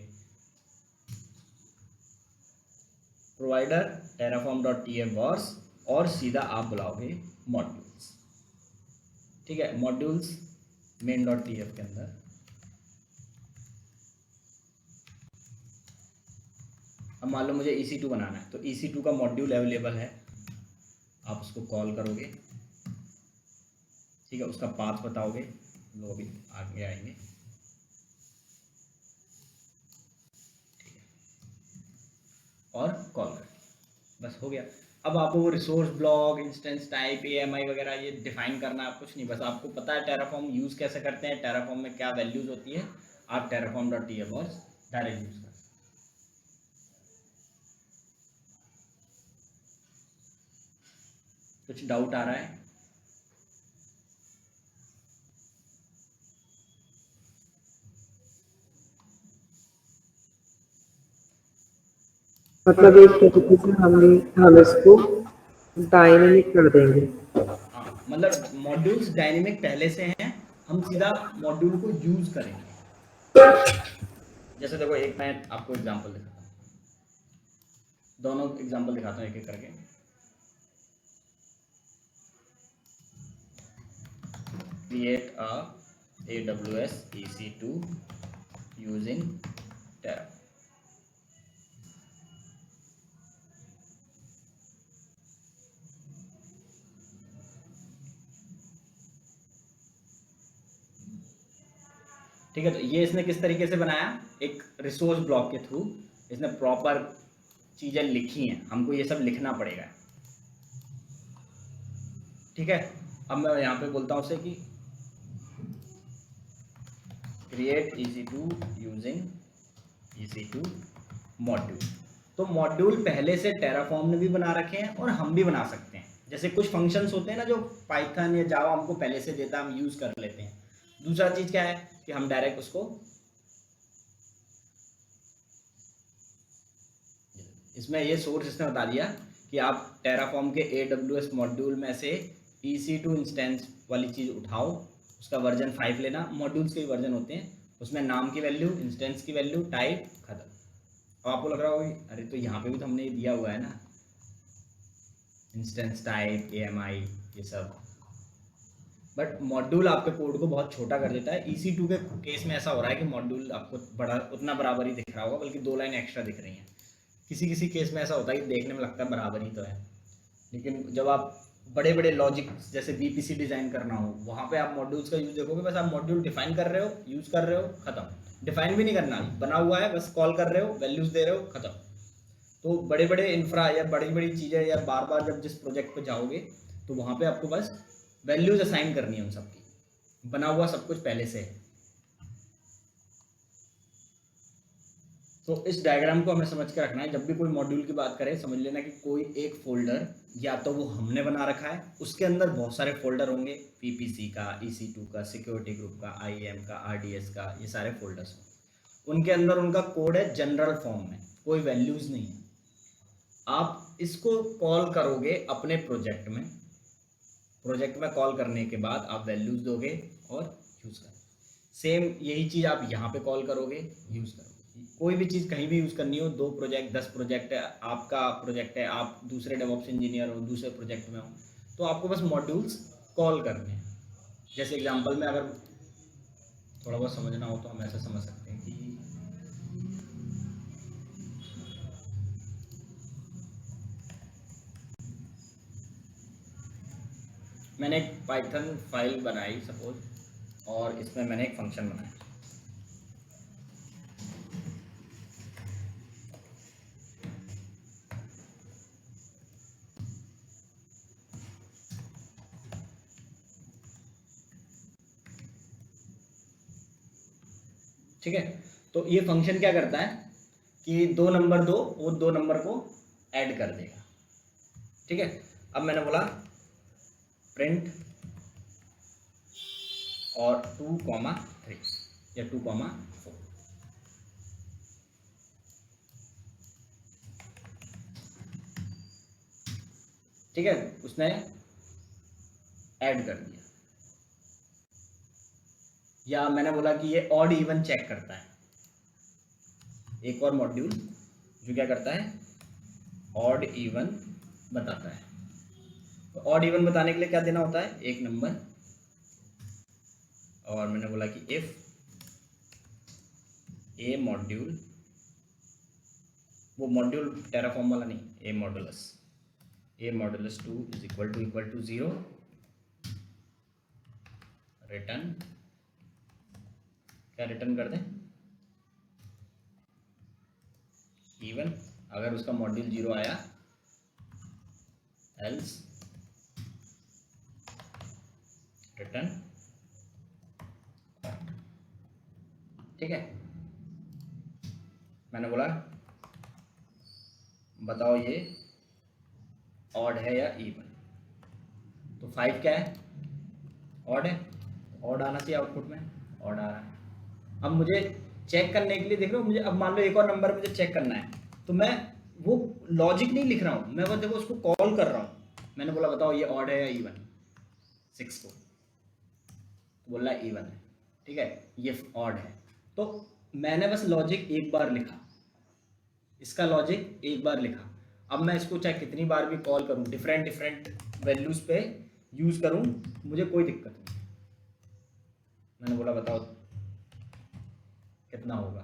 S1: प्रोवाइडर terraform.tf वॉर्स और सीधा आप बुलाओगे मॉड्यूल्स। ठीक है, मॉड्यूल्स main.tf के अंदर। अब मान लो मुझे EC2 बनाना है तो EC2 का मॉड्यूल अवेलेबल है, आप उसको कॉल करोगे। ठीक है, उसका पाथ बताओगे, लोग अभी आगे आएंगे। ठीक है, और कॉल करें, बस हो गया। अब आपको वो resource block, instance type, AMI वगैरह ये डिफाइन करना है कुछ नहीं, बस आपको पता है टेराफॉर्म यूज़ कैसे करते हैं, टेराफॉर्म में क्या वैल्यूज़ होती है, आप terraform.tf और डायरेक्ट यूज़ कर। कुछ डाउट आ रहा है?
S3: मतलब एक तरीके से हम इसको डायनेमिक कर देंगे।
S1: हाँ, मतलब मॉड्यूल्स डायनेमिक पहले से हैं, हम सीधा मॉड्यूल को यूज़ करेंगे। जैसे देखो, एक मैं आपको एग्जांपल दिखाता हूँ, दोनों एग्जांपल दिखाता हूँ एक एक करके। Create a AWS EC2 using Terraform। ठीक है, तो ये इसने किस तरीके से बनाया, एक रिसोर्स ब्लॉक के थ्रू इसने प्रॉपर चीज़ें लिखी हैं, हमको ये सब लिखना पड़ेगा। ठीक है, अब मैं यहाँ पे बोलता हूँ उसे कि create EC2 using EC2 module. तो मॉड्यूल पहले से टेराफॉर्म ने भी बना रखे हैं और हम भी बना सकते हैं। जैसे कुछ फंक्शंस होते हैं ना जो पाइथन या जावा हमको पहले से देता है, हम यूज़ कर लेते हैं। दूसरा चीज़ क्या है कि हम डायरेक्ट उसको, इसमें ये सोर्स इसने बता दिया कि आप टेराफॉर्म के AWS मॉड्यूल में से EC2 इंस्टेंस वाली चीज़ उठाओ, उसका वर्जन 5 लेना। मॉड्यूल्स के भी वर्जन होते हैं, उसमें नाम की वैल्यू, इंस्टेंस की वैल्यू, टाइप, खत्म। अब आपको लग रहा होगा अरे तो यहाँ पे भी तो हमने ये दिया हुआ है ना, इंस्टेंस टाइप, AMI, ये सब। बट मॉड्यूल आपके कोड को बहुत छोटा कर देता है। EC2 के केस में ऐसा हो रहा है कि मॉड्यूल आपको बड़ा उतना बराबर ही दिख रहा होगा, बल्कि 2 लाइन एक्स्ट्रा दिख रही हैं। किसी किसी केस में ऐसा होता है कि देखने में लगता है बराबर ही तो है, लेकिन जब आप बड़े बड़े लॉजिक जैसे VPC डिज़ाइन करना हो, वहाँ पे आप मॉड्यूल्स का यूज़ देखोगे, बस आप मॉड्यूल डिफाइन कर रहे हो, यूज़ कर रहे हो, ख़त्म। डिफाइन भी नहीं करना, बना हुआ है, बस कॉल कर रहे हो, वैल्यूज़ दे रहे हो, ख़त्म। तो बड़े बड़े इंफ्रा या बड़ी बड़ी चीज़ें या बार बार जब जिस प्रोजेक्ट पे जाओगे तो वहाँ पे आपको बस वैल्यूज असाइन करनी है उन सब की, बना हुआ सब कुछ पहले से है। तो इस डायग्राम को हमें समझ के रखना है, जब भी कोई मॉड्यूल की बात करें समझ लेना कि कोई एक फोल्डर या तो वो हमने बना रखा है, उसके अंदर बहुत सारे फोल्डर होंगे, पीपीसी का, EC2 का, सिक्योरिटी ग्रुप का, IAM का, RDS का, ये सारे फोल्डर्स होंगे। उनके अंदर उनका कोड है जनरल फॉर्म में, कोई वैल्यूज नहीं है। आप इसको कॉल करोगे अपने प्रोजेक्ट में कॉल करने के बाद आप वैल्यूज दोगे और यूज करोगे। सेम यही चीज आप यहाँ पे कॉल करोगे, यूज करोगे। कोई भी चीज कहीं भी यूज करनी हो, 2 प्रोजेक्ट 10 प्रोजेक्ट है, आपका प्रोजेक्ट है, आप दूसरे डेवऑप्स इंजीनियर हो, दूसरे प्रोजेक्ट में हो, तो आपको बस मॉड्यूल्स कॉल करने हैं। जैसे एग्जांपल में अगर थोड़ा बहुत समझना हो तो हम ऐसा समझ सकते हैं कि मैंने एक पाइथन फाइल बनाई सपोज, और इसमें मैंने एक फंक्शन बनाया। ठीक है, तो ये फंक्शन क्या करता है कि 2 नंबर दो, वो 2 नंबर को ऐड कर देगा। ठीक है, अब मैंने बोला प्रिंट और 2,3 या 2,4। ठीक है, उसने ऐड कर दिया। या मैंने बोला कि ये ऑड इवन चेक करता है, एक और मॉड्यूल जो क्या करता है, ऑड इवन बताता है। तो ऑड इवन बताने के लिए क्या देना होता है, एक नंबर। और मैंने बोला कि इफ ए मॉड्यूल, वो मॉड्यूल टेराफॉर्म वाला नहीं, a modulus 2 is equal to 0, return, क्या रिटर्न कर दें, इवन। अगर उसका मॉड्यूल 0 आया, एल्स रिटर्न। ठीक है, मैंने बोला बताओ ये ऑड है या इवन। तो 5 क्या है, ऑड है, ऑड आना चाहिए आउटपुट में, ऑड आ रहा है। अब मुझे चेक करने के लिए, देख रहे हो, मुझे अब मान लो एक और नंबर मुझे चेक करना है, तो मैं वो लॉजिक नहीं लिख रहा हूँ, मैं बस देखो उसको कॉल कर रहा हूँ। मैंने बोला बताओ ये ऑड है या इवन, 6 को, तो बोल रहा है इवन है। ठीक है, ये ऑड है। तो मैंने बस लॉजिक एक बार लिखा, इसका लॉजिक एक बार लिखा। अब मैं इसको चाहे कितनी बार भी कॉल करूं, डिफरेंट वैल्यूज पे यूज करूं, मुझे कोई दिक्कत नहीं। मैंने बोला बताओ कितना होगा,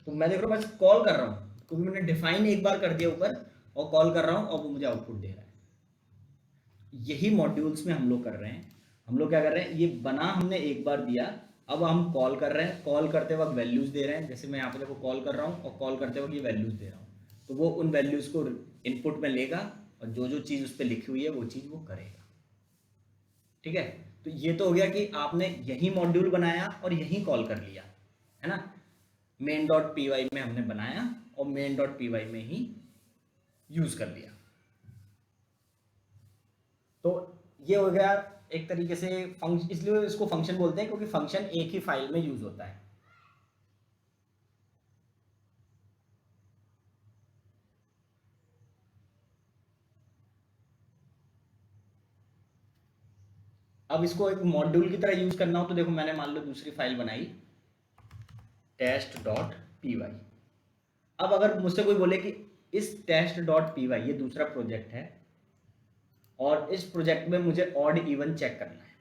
S1: तो मैं देख रहा हूँ बस कॉल कर रहा हूँ, क्योंकि मैंने डिफाइन एक बार कर दिया ऊपर, और कॉल कर रहा हूँ और वो मुझे आउटपुट दे रहा है। यही मॉड्यूल्स में हम लोग कर रहे हैं। हम लोग क्या कर रहे हैं, ये बना हमने एक बार दिया, अब हम कॉल कर रहे हैं, कॉल करते वक्त वैल्यूज दे रहे हैं। जैसे मैं यहाँ पे देखो कॉल कर रहा हूँ और कॉल करते वक्त ये वैल्यूज दे रहा हूँ, तो वो उन वैल्यूज को इनपुट में लेगा और जो जो चीज़ उस पर लिखी हुई है वो चीज़ वो करेगा। ठीक है, तो ये तो हो गया कि आपने यही मॉड्यूल बनाया और यही कॉल कर लिया, है ना। main.py में हमने बनाया और main.py में ही यूज कर लिया। तो ये हो गया एक तरीके से फंक्शन, इसलिए इसको फंक्शन बोलते हैं क्योंकि फंक्शन एक ही फाइल में यूज होता है। अब इसको एक मॉड्यूल की तरह यूज करना हो तो देखो मैंने मान लो दूसरी फाइल बनाई test.py। अब अगर मुझसे कोई बोले कि इस test.py, ये दूसरा प्रोजेक्ट है और इस प्रोजेक्ट में मुझे ऑड इवन चेक करना है,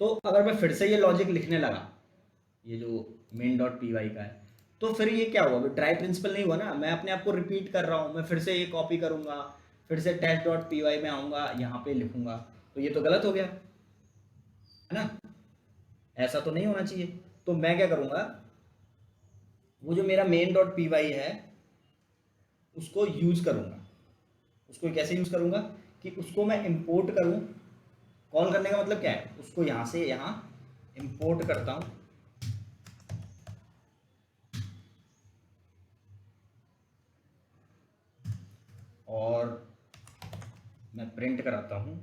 S1: तो अगर मैं फिर से ये लॉजिक लिखने लगा, ये जो main.py का है, तो फिर ये क्या हुआ, ट्राई प्रिंसिपल नहीं हुआ ना। मैं अपने आप को रिपीट कर रहा हूँ, मैं फिर से ये कॉपी करूंगा, फिर से test.py में आऊंगा, यहाँ पे लिखूंगा, तो ये तो गलत हो गया, है ना। ऐसा तो नहीं होना चाहिए। तो मैं क्या करूंगा, वो जो मेरा main.py है उसको यूज करूंगा। उसको कैसे यूज करूंगा कि उसको मैं इंपोर्ट करूं। कॉल करने का मतलब क्या है, उसको यहां से यहां इंपोर्ट करता हूं, और मैं प्रिंट कराता हूँ।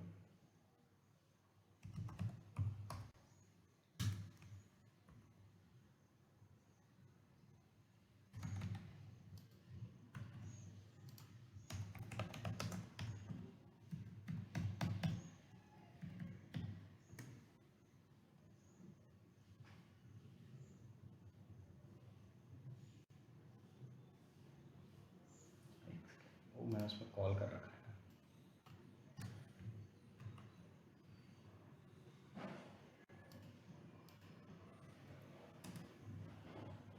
S1: वो मैंने उसमें कॉल कर रखा है।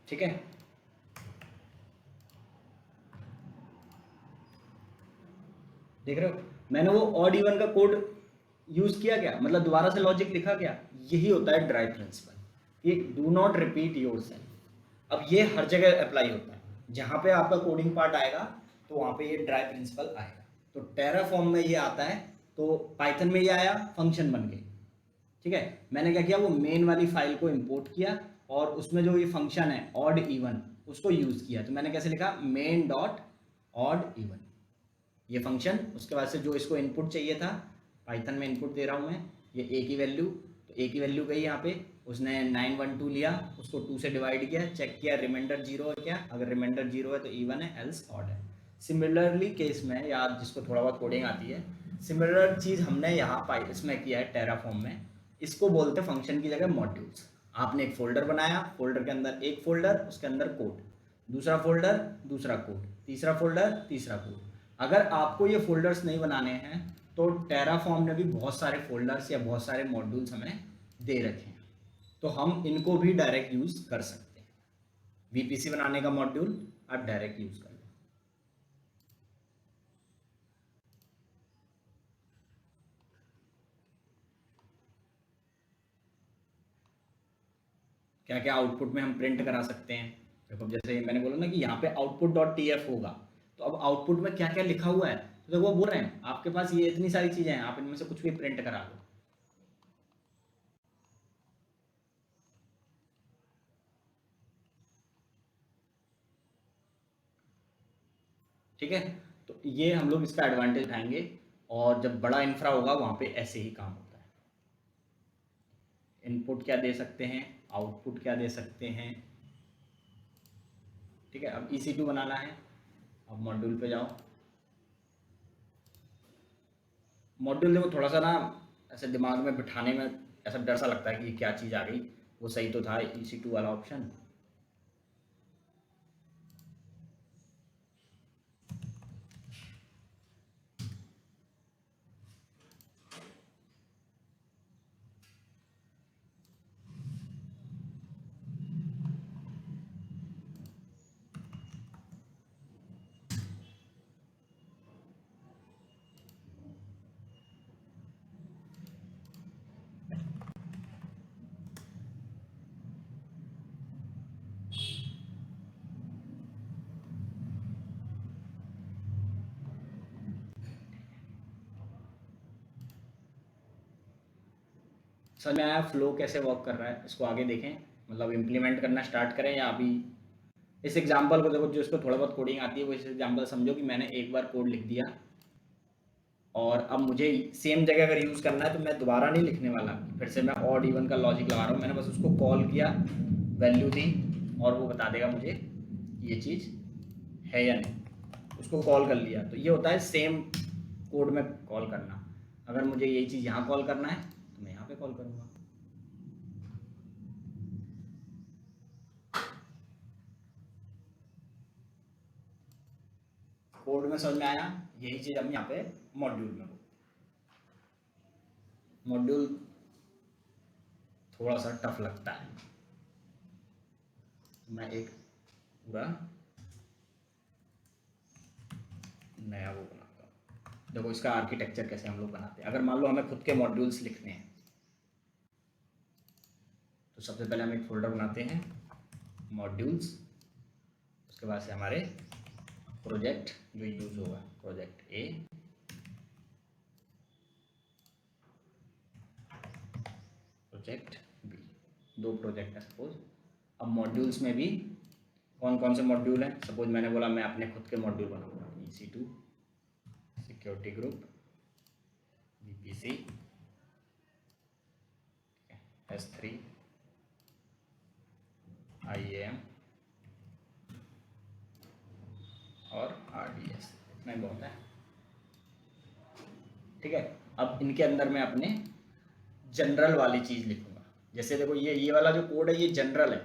S1: ठीक है, देख रहे हो मैंने वो ऑड इवन का कोड यूज किया क्या, मतलब दोबारा से लॉजिक लिखा क्या। यही होता है ड्राइव प्रिंसिपल, कि डू नॉट रिपीट योरसेल्फ। अब ये हर जगह अप्लाई होता है, जहां पे आपका कोडिंग पार्ट आएगा तो वहां पे ये ड्राइव प्रिंसिपल आएगा। तो टेराफॉर्म में ये आता है, तो पाइथन में ये आया, फंक्शन बन गई। ठीक है, मैंने क्या किया, वो मेन वाली फाइल को इंपोर्ट किया और उसमें जो ये फंक्शन है ऑड इवन उसको यूज किया। तो मैंने कैसे लिखा, मेन डॉट ऑड इवन ये फंक्शन। उसके बाद से जो इसको इनपुट चाहिए था, पाइथन में इनपुट दे रहा हूँ मैं, ये ए की वैल्यू, तो ए की वैल्यू गई यहाँ पे, उसने 912 लिया, उसको 2 से डिवाइड किया, चेक किया रिमाइंडर 0 है क्या, अगर रिमाइंडर 0 है तो इवन है, एल्स ऑड है। सिमिलरली केस में, या जिसको थोड़ा बहुत कोडिंग आती है, सिमिलर चीज़ हमने यहाँ इसमें किया है टेराफॉर्म में। इसको बोलते हैं फंक्शन की जगह मॉड्यूल्स। आपने एक फोल्डर बनाया, फोल्डर के अंदर एक फोल्डर, उसके अंदर कोड, दूसरा फोल्डर दूसरा कोड, तीसरा फोल्डर तीसरा कोड। अगर आपको ये फोल्डर्स नहीं बनाने हैं तो टेराफॉर्म ने भी बहुत सारे फोल्डर्स या बहुत सारे मॉड्यूल्स हमें दे रखे हैं, तो हम इनको भी डायरेक्ट यूज कर सकते हैं। वीपीसी बनाने का मॉड्यूल आप डायरेक्ट यूज कर लो। क्या क्या आउटपुट में हम प्रिंट करा सकते हैं। देखो जैसे मैंने बोला ना कि यहाँ पे आउटपुट डॉट टी एफ होगा, तो अब आउटपुट में क्या क्या लिखा हुआ है, तो देखो वो बोल रहे हैं आपके पास ये इतनी सारी चीजें हैं, आप इनमें से कुछ भी प्रिंट करा लो। ठीक है, तो ये हम लोग इसका एडवांटेज उठाएंगे, और जब बड़ा इंफ्रा होगा वहां पे ऐसे ही काम होता है। इनपुट क्या दे सकते हैं, आउटपुट क्या दे सकते हैं। ठीक है, अब EC2 बनाना है, अब मॉड्यूल पे जाओ। मॉड्यूल देखो थोड़ा सा ना ऐसे दिमाग में बिठाने में ऐसा डर सा लगता है कि क्या चीज़ आ गई, वो सही तो था EC2 वाला ऑप्शन। समझ में आया फ्लो कैसे वर्क कर रहा है, इसको आगे देखें, मतलब इम्प्लीमेंट करना स्टार्ट करें या अभी। इस एग्जांपल को देखो, जो इसको थोड़ा बहुत कोडिंग आती है वो इस एग्जांपल समझो कि मैंने एक बार कोड लिख दिया, और अब मुझे सेम जगह अगर यूज़ करना है तो मैं दोबारा नहीं लिखने वाला, फिर से मैं ऑड इवन का लॉजिक लगा रहा हूँ। मैंने बस उसको कॉल किया, वैल्यू दी, और वो बता देगा मुझे ये चीज़ है या नहीं। उसको कॉल कर लिया, तो ये होता है सेम कोड में कॉल करना। अगर मुझे यही चीज़ यहाँ कॉल करना है तो मैं यहाँ पे कॉल करूँगा। कोड में समझ में आया, यही चीज़ हम यहाँ पे मॉड्यूल में। मॉड्यूल थोड़ा सा टफ लगता है, मैं एक पूरा नया वो बनाता हूँ। देखो इसका आर्किटेक्चर कैसे हम लोग बनाते हैं। अगर मान लो हमें खुद के मॉड्यूल्स लिखने हैं, तो सबसे पहले हम एक फोल्डर बनाते हैं मॉड्यूल्स, उसके बाद से हमारे प्रोजेक्ट जो यूज होगा, project A, project B, 2 project है सपोज। अब मॉड्यूल्स में भी कौन कौन से मॉड्यूल हैं, सपोज मैंने बोला मैं अपने खुद के मॉड्यूल बनाऊंगा, EC2 security group BPC S3 IAM और RDS, इतना ही बहुत है। ठीक है, अब इनके अंदर मैं अपने जनरल वाली चीज़ लिखूंगा। जैसे देखो ये वाला जो कोड है ये जनरल है,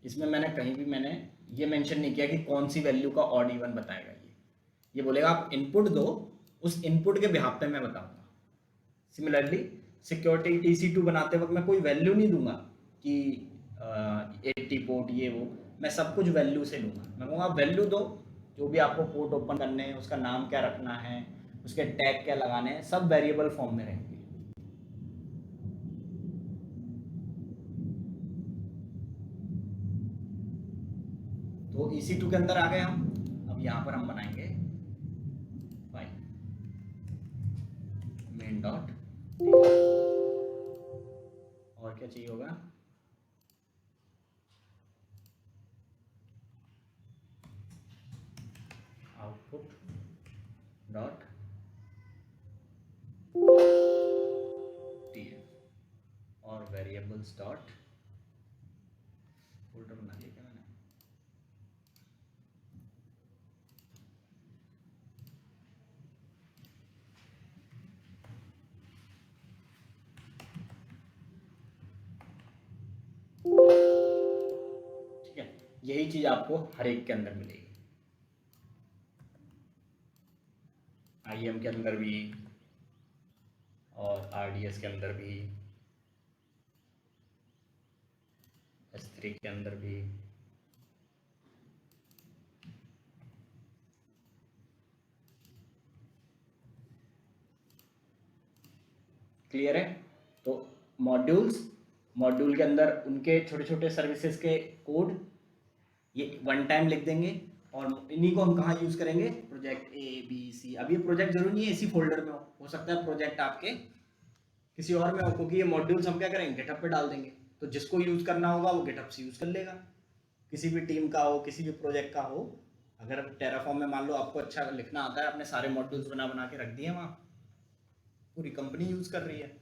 S1: इसमें मैंने कहीं भी ये मेंशन नहीं किया कि कौन सी वैल्यू का ऑड इवन बताएगा। ये बोलेगा आप इनपुट दो, उस इनपुट के बिहाफ पे मैं बताऊंगा। सिमिलरली सिक्योरिटी TC2 बनाते वक्त मैं कोई वैल्यू नहीं दूंगा कि 80 पोर्ट ये वो, मैं सब कुछ वैल्यू से लूँगा। मैं कहूँगा आप वैल्यू दो, जो भी आपको पोर्ट ओपन करने हैं, उसका नाम क्या रखना है, उसके टैग क्या लगाने हैं, सब वेरिएबल फॉर्म में रहेंगे। तो EC2 के अंदर आ गए हम। अब यहाँ पर हम बनाएंगे फाइल मेन डॉट, और क्या चाहिए होगा, आउटपुट डॉट TF और वेरिएबल्स डॉट, फोल्डर बना लिया क्या मैंने, ठीक है। यही चीज आपको हर एक के अंदर मिलेगी, IAM के अंदर भी और RDS के अंदर भी, S3 के अंदर भी। क्लियर है? तो मॉड्यूल के अंदर उनके छोटे छोटे सर्विसेज के कोड ये वन टाइम लिख देंगे, और इन्हीं को हम कहाँ यूज़ करेंगे, प्रोजेक्ट ABC। अब ये प्रोजेक्ट जरूरी नहीं है इसी फोल्डर में हो सकता है प्रोजेक्ट आपके किसी और में हो, क्योंकि ये मॉड्यूल्स हम क्या करेंगे, गिटहब पे डाल देंगे। तो जिसको यूज़ करना होगा वो गिटहब से यूज़ कर लेगा, किसी भी टीम का हो, किसी भी प्रोजेक्ट का हो। अगर टेराफॉर्म में मान लो आपको अच्छा लिखना आता है, आपने सारे मॉड्यूल्स बना बना के रख दिए वहाँ, पूरी कंपनी यूज़ कर रही है।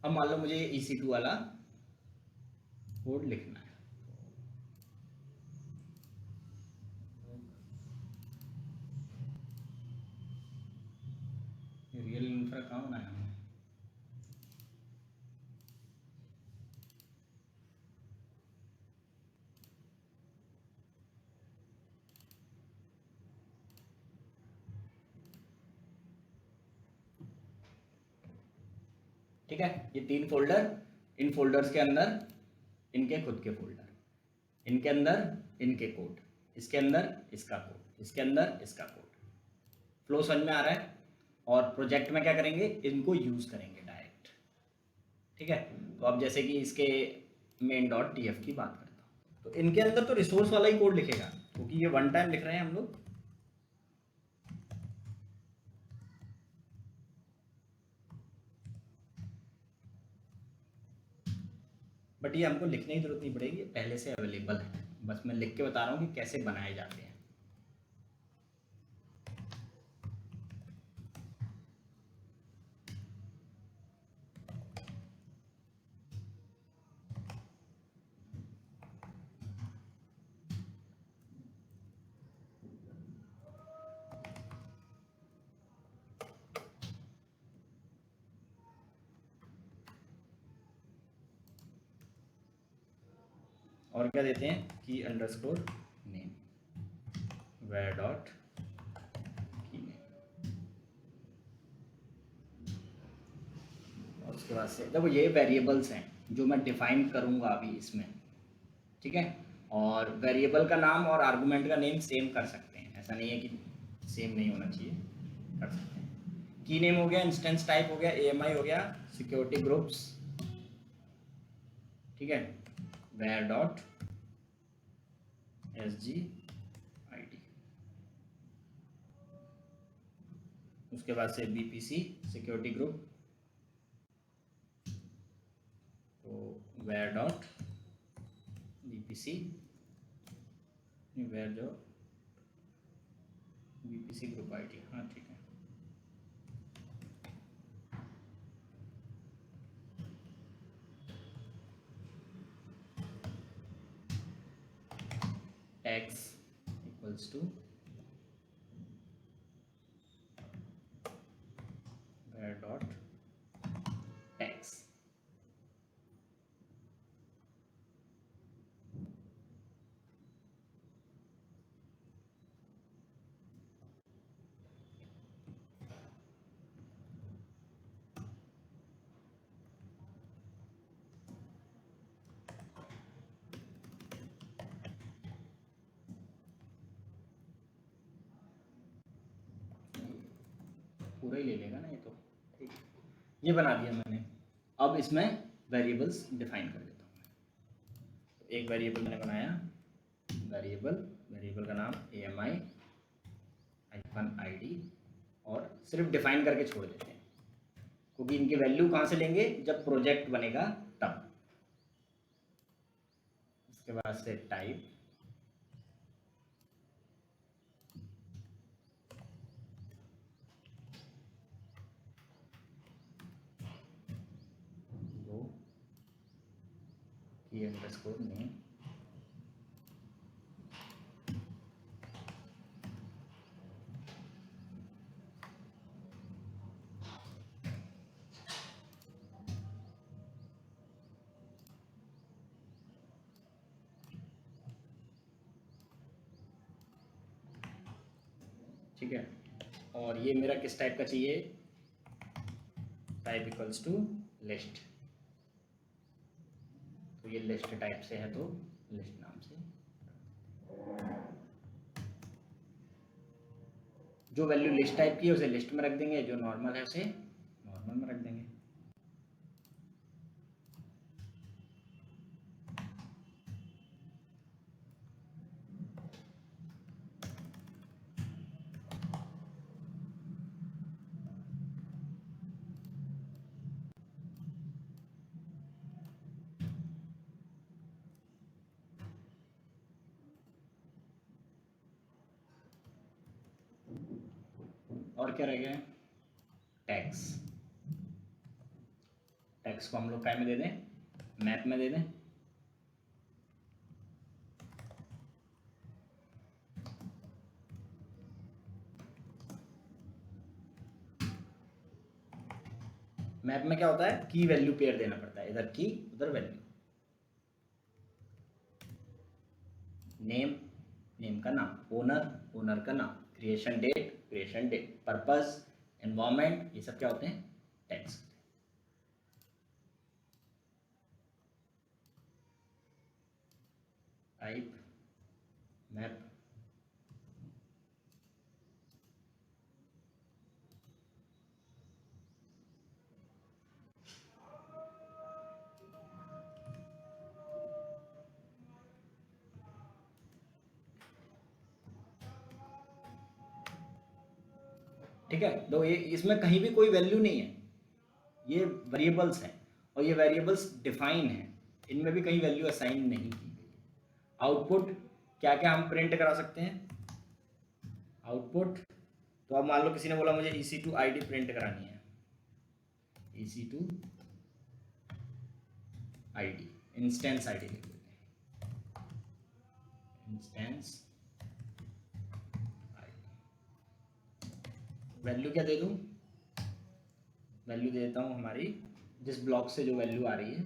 S1: अब मान लो मुझे EC2 वाला कोड लिखना है, रियल इंफ्रा कहाँ बनाया हमने, ठीक है। ये 3 फोल्डर, इन फोल्डर्स के अंदर इनके खुद के फोल्डर, इनके अंदर इनके कोड, इसके अंदर इसका कोड, इसके अंदर इसका कोड। फ्लो समझ में आ रहा है? और प्रोजेक्ट में क्या करेंगे, इनको यूज करेंगे डायरेक्ट, ठीक है। तो अब जैसे कि इसके मेन डॉट TF की बात करता हूँ, तो इनके अंदर तो रिसोर्स वाला ही कोड लिखेगा, क्योंकि ये वन टाइम लिख रहे हैं हम लोग। बट ये हमको लिखने की जरूरत नहीं पड़ेगी, ये पहले से अवेलेबल है, बस मैं लिख के बता रहा हूँ कि कैसे बनाए जाते हैं। और क्या देते हैं, की अंडरस्कोर नेम, वेयर डॉट की नेम, और उसके बाद से देखो ये वेरिएबल्स हैं जो मैं डिफाइन करूंगा अभी इसमें, ठीक है। और वेरिएबल का नाम और आर्गुमेंट का नेम सेम कर सकते हैं, ऐसा नहीं है कि सेम नहीं होना चाहिए, कर सकते हैं। की नेम हो गया, इंस्टेंस टाइप हो गया, AMI हो गया, सिक्योरिटी ग्रुप्स, ठीक है, वेयर डॉट SG-ID, उसके बाद से BPC सिक्योरिटी ग्रुप, तो वेयर डॉट BPC वेयर जो VPC ग्रुप आईडी, हाँ ठीक है। x equals to var dot x। पूरा ही ले लेगा ना ये तो, ठीक है। ये बना दिया मैंने। अब इसमें वेरिएबल्स डिफाइन कर देता हूँ। तो एक वेरिएबल मैंने बनाया, वेरिएबल का नाम AMI -ID, और सिर्फ डिफाइन करके छोड़ देते हैं, क्योंकि इनकी वैल्यू कहाँ से लेंगे, जब प्रोजेक्ट बनेगा तब। उसके बाद से टाइप, वो की अंडरस्कोर नेम, ठीक है। और ये मेरा किस टाइप का चाहिए, टाइप इक्वल्स टू लिस्ट। तो ये लिस्ट टाइप से है, तो लिस्ट नाम से जो वैल्यू लिस्ट टाइप की है उसे लिस्ट में रख देंगे, जो नॉर्मल है उसे नॉर्मल में रख देंगे। और क्या रह गया, टैक्स। टैक्स को हम लोग काय में दे दें, मैप में दे दें। मैप में क्या होता है, की वैल्यू पेयर देना पड़ता है, इधर की उधर वैल्यू। नेम का नाम, ओनर का नाम, क्रिएशन डेट, पर्पस, एनवायरमेंट, ये सब क्या होते हैं, टैग्स। टाइप मैप, ठीक है। तो ये इसमें कहीं भी कोई वैल्यू नहीं है, ये वेरिएबल्स हैं, और ये वेरिएबल्स डिफाइन हैं, इनमें भी कहीं वैल्यू असाइन नहीं की गई है। आउटपुट क्या क्या हम प्रिंट करा सकते हैं, आउटपुट। तो अब मान लो किसी ने बोला मुझे EC2 ID प्रिंट करानी है, EC2 ID, इंस्टेंस ID लिख देते हैं, इंस्टेंस वैल्यू क्या दे दूं, वैल्यू दे देता हूं हमारी जिस ब्लॉक से जो वैल्यू आ रही है,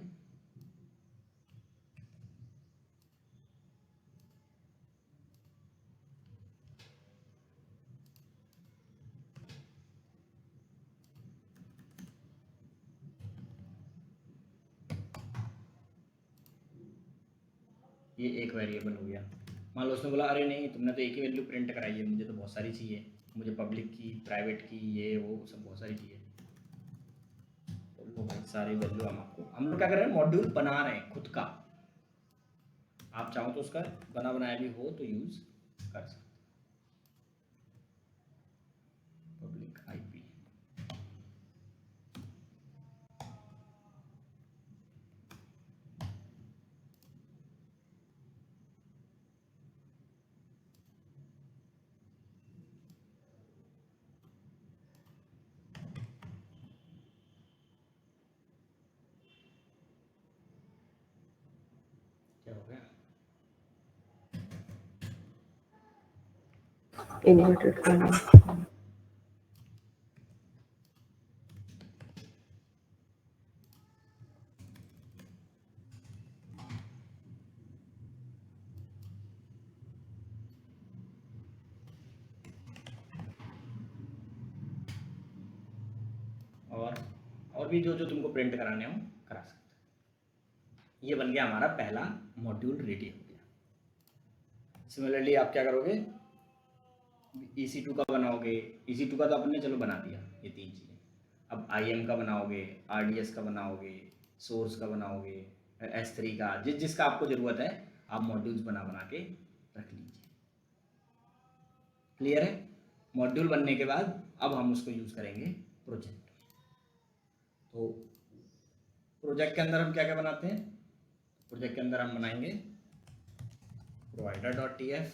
S1: ये एक वेरिएबल हो गया। मान लो उसने बोला अरे नहीं तुमने तो एक ही वैल्यू प्रिंट कराई है, मुझे तो बहुत सारी चाहिए, मुझे पब्लिक की, प्राइवेट की, ये वो सब बहुत सारी चाहिए। तो लो भाई सारी वैल्यू हम लोग क्या कर रहे हैं, मॉड्यूल बना रहे हैं खुद का। आप चाहो तो उसका बना बनाया भी हो तो यूज कर सकते, पब्लिक IP, गया।
S3: इन्वर्टेड करना।
S1: और भी जो जो तुमको प्रिंट कराने हो करा सकते हो। ये बन गया हमारा पहला मॉड्यूल रेडी हो गया। सिमिलरली आप क्या करोगे, EC2 का बनाओगे। EC2 का तो आपने चलो बना दिया ये 3 चीज़ें। अब IM का बनाओगे, RDS का बनाओगे, सोर्स का बनाओगे, S3 का, जिसका आपको ज़रूरत है आप मॉड्यूल्स बना बना के रख लीजिए। क्लियर है? मॉड्यूल बनने के बाद अब हम उसको यूज़ करेंगे प्रोजेक्ट। तो प्रोजेक्ट के अंदर हम क्या क्या बनाते हैं? प्रोजेक्ट के अंदर हम बनाएंगे provider.tf,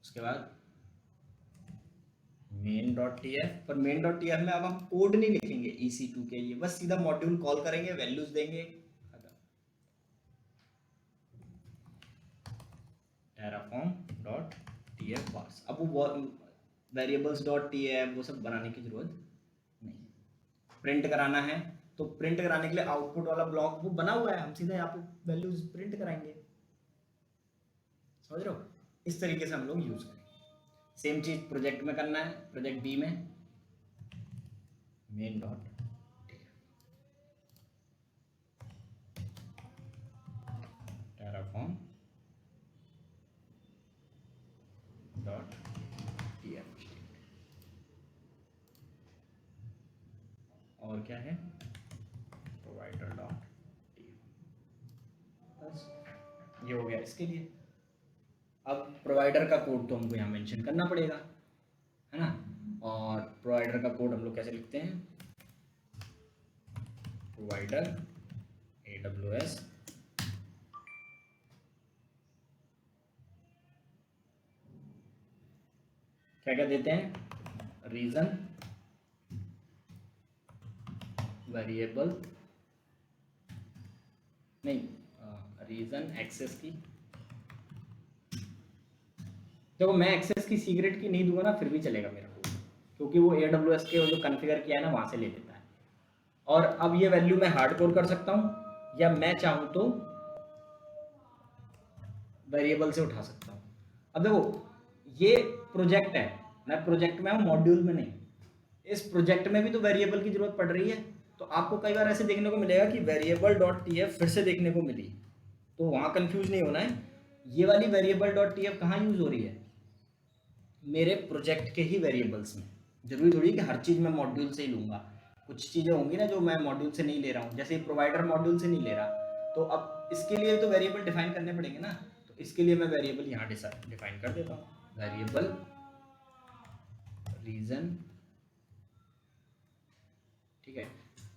S1: उसके बाद main.tf। पर main.tf में अब हम कोड नहीं लिखेंगे EC2 के लिए, बस सीधा मॉड्यूल कॉल करेंगे, वैल्यूज देंगे, terraform.tf बस। अब वो variables.tf वो सब बनाने की जरूरत नहीं है। प्रिंट कराना है तो प्रिंट कराने के लिए आउटपुट वाला ब्लॉक वो बना हुआ है, हम सीधे यहाँ पे वैल्यूज प्रिंट कराएंगे। समझ रहे हो? इस तरीके से हम लोग यूज करेंगे। सेम चीज प्रोजेक्ट में करना है। प्रोजेक्ट बी में main.tf, terraform.tf और क्या है provider.tf। बस ये हो गया इसके लिए। अब प्रोवाइडर का कोड तो हमको यहाँ मेंशन करना पड़ेगा, है ना? और प्रोवाइडर का कोड हम लोग कैसे लिखते हैं? प्रोवाइडर AWS क्या क्या देते हैं? रीजन, वेरिएबल नहीं, रीजन एक्सेस की। देखो मैं एक्सेस की सीक्रेट की नहीं दूंगा ना, फिर भी चलेगा मेरा कोड, क्योंकि वो AWS के जो कॉन्फ़िगर किया है ना वहाँ से ले लेता है। और अब ये वैल्यू मैं हार्ड कोड कर सकता हूँ या मैं चाहूँ तो वेरिएबल से उठा सकता हूँ। अब देखो ये प्रोजेक्ट है, मैं प्रोजेक्ट में हूँ, मॉड्यूल में नहीं। इस प्रोजेक्ट में भी तो वेरिएबल की जरूरत पड़ रही है, तो आपको कई बार ऐसे देखने को मिलेगा कि वेरिएबल.tf फिर से देखने को मिली, तो वहाँ कंफ्यूज नहीं होना है। ये वाली वेरिएबल.tf कहाँ यूज हो रही है? मेरे प्रोजेक्ट के ही वेरिएबल्स में। जरूरी थोड़ी कि हर चीज़ मैं मॉड्यूल से ही लूँगा, कुछ चीज़ें होंगी ना जो मैं मॉड्यूल से नहीं ले रहा हूँ, जैसे प्रोवाइडर मॉड्यूल से नहीं ले रहा, तो अब इसके लिए तो वेरिएबल डिफाइन करने पड़ेंगे ना। तो इसके लिए मैं वेरिएबल यहाँ डिफाइन कर देता हूँ, वेरिएबल रीजन। ठीक है,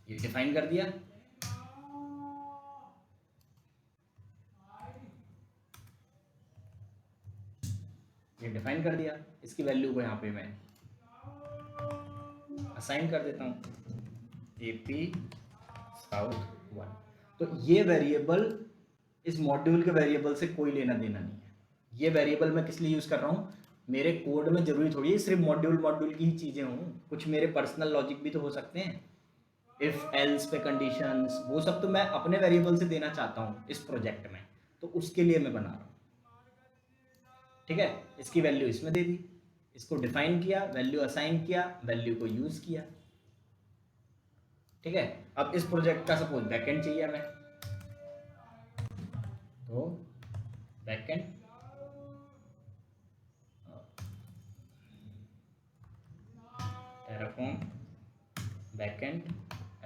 S1: ये डिफाइन कर दिया। ये डिफाइन कर दिया, इसकी वैल्यू को यहाँ पे मैं असाइन कर देता हूँ AP South 1। तो ये वेरिएबल इस मॉड्यूल के वेरिएबल से कोई लेना देना नहीं है। ये वेरिएबल मैं किस लिए यूज कर रहा हूँ? मेरे कोड में जरूरी थोड़ी है सिर्फ मॉड्यूल की ही चीजें हों, कुछ मेरे पर्सनल लॉजिक भी तो हो सकते हैं, इफ एल्स पे कंडीशंस, वो सब तो मैं अपने वेरिएबल से देना चाहता हूँ इस प्रोजेक्ट में, तो उसके लिए मैं बना रहा हूँ। ठीक है, इसकी वैल्यू इसमें दे दी, इसको डिफाइन किया, वैल्यू असाइन किया, वैल्यू को यूज किया। ठीक है, अब इस प्रोजेक्ट का सपोज बैकएंड चाहिए हमें, तो बैकएंड टेराफॉर्म बैकएंड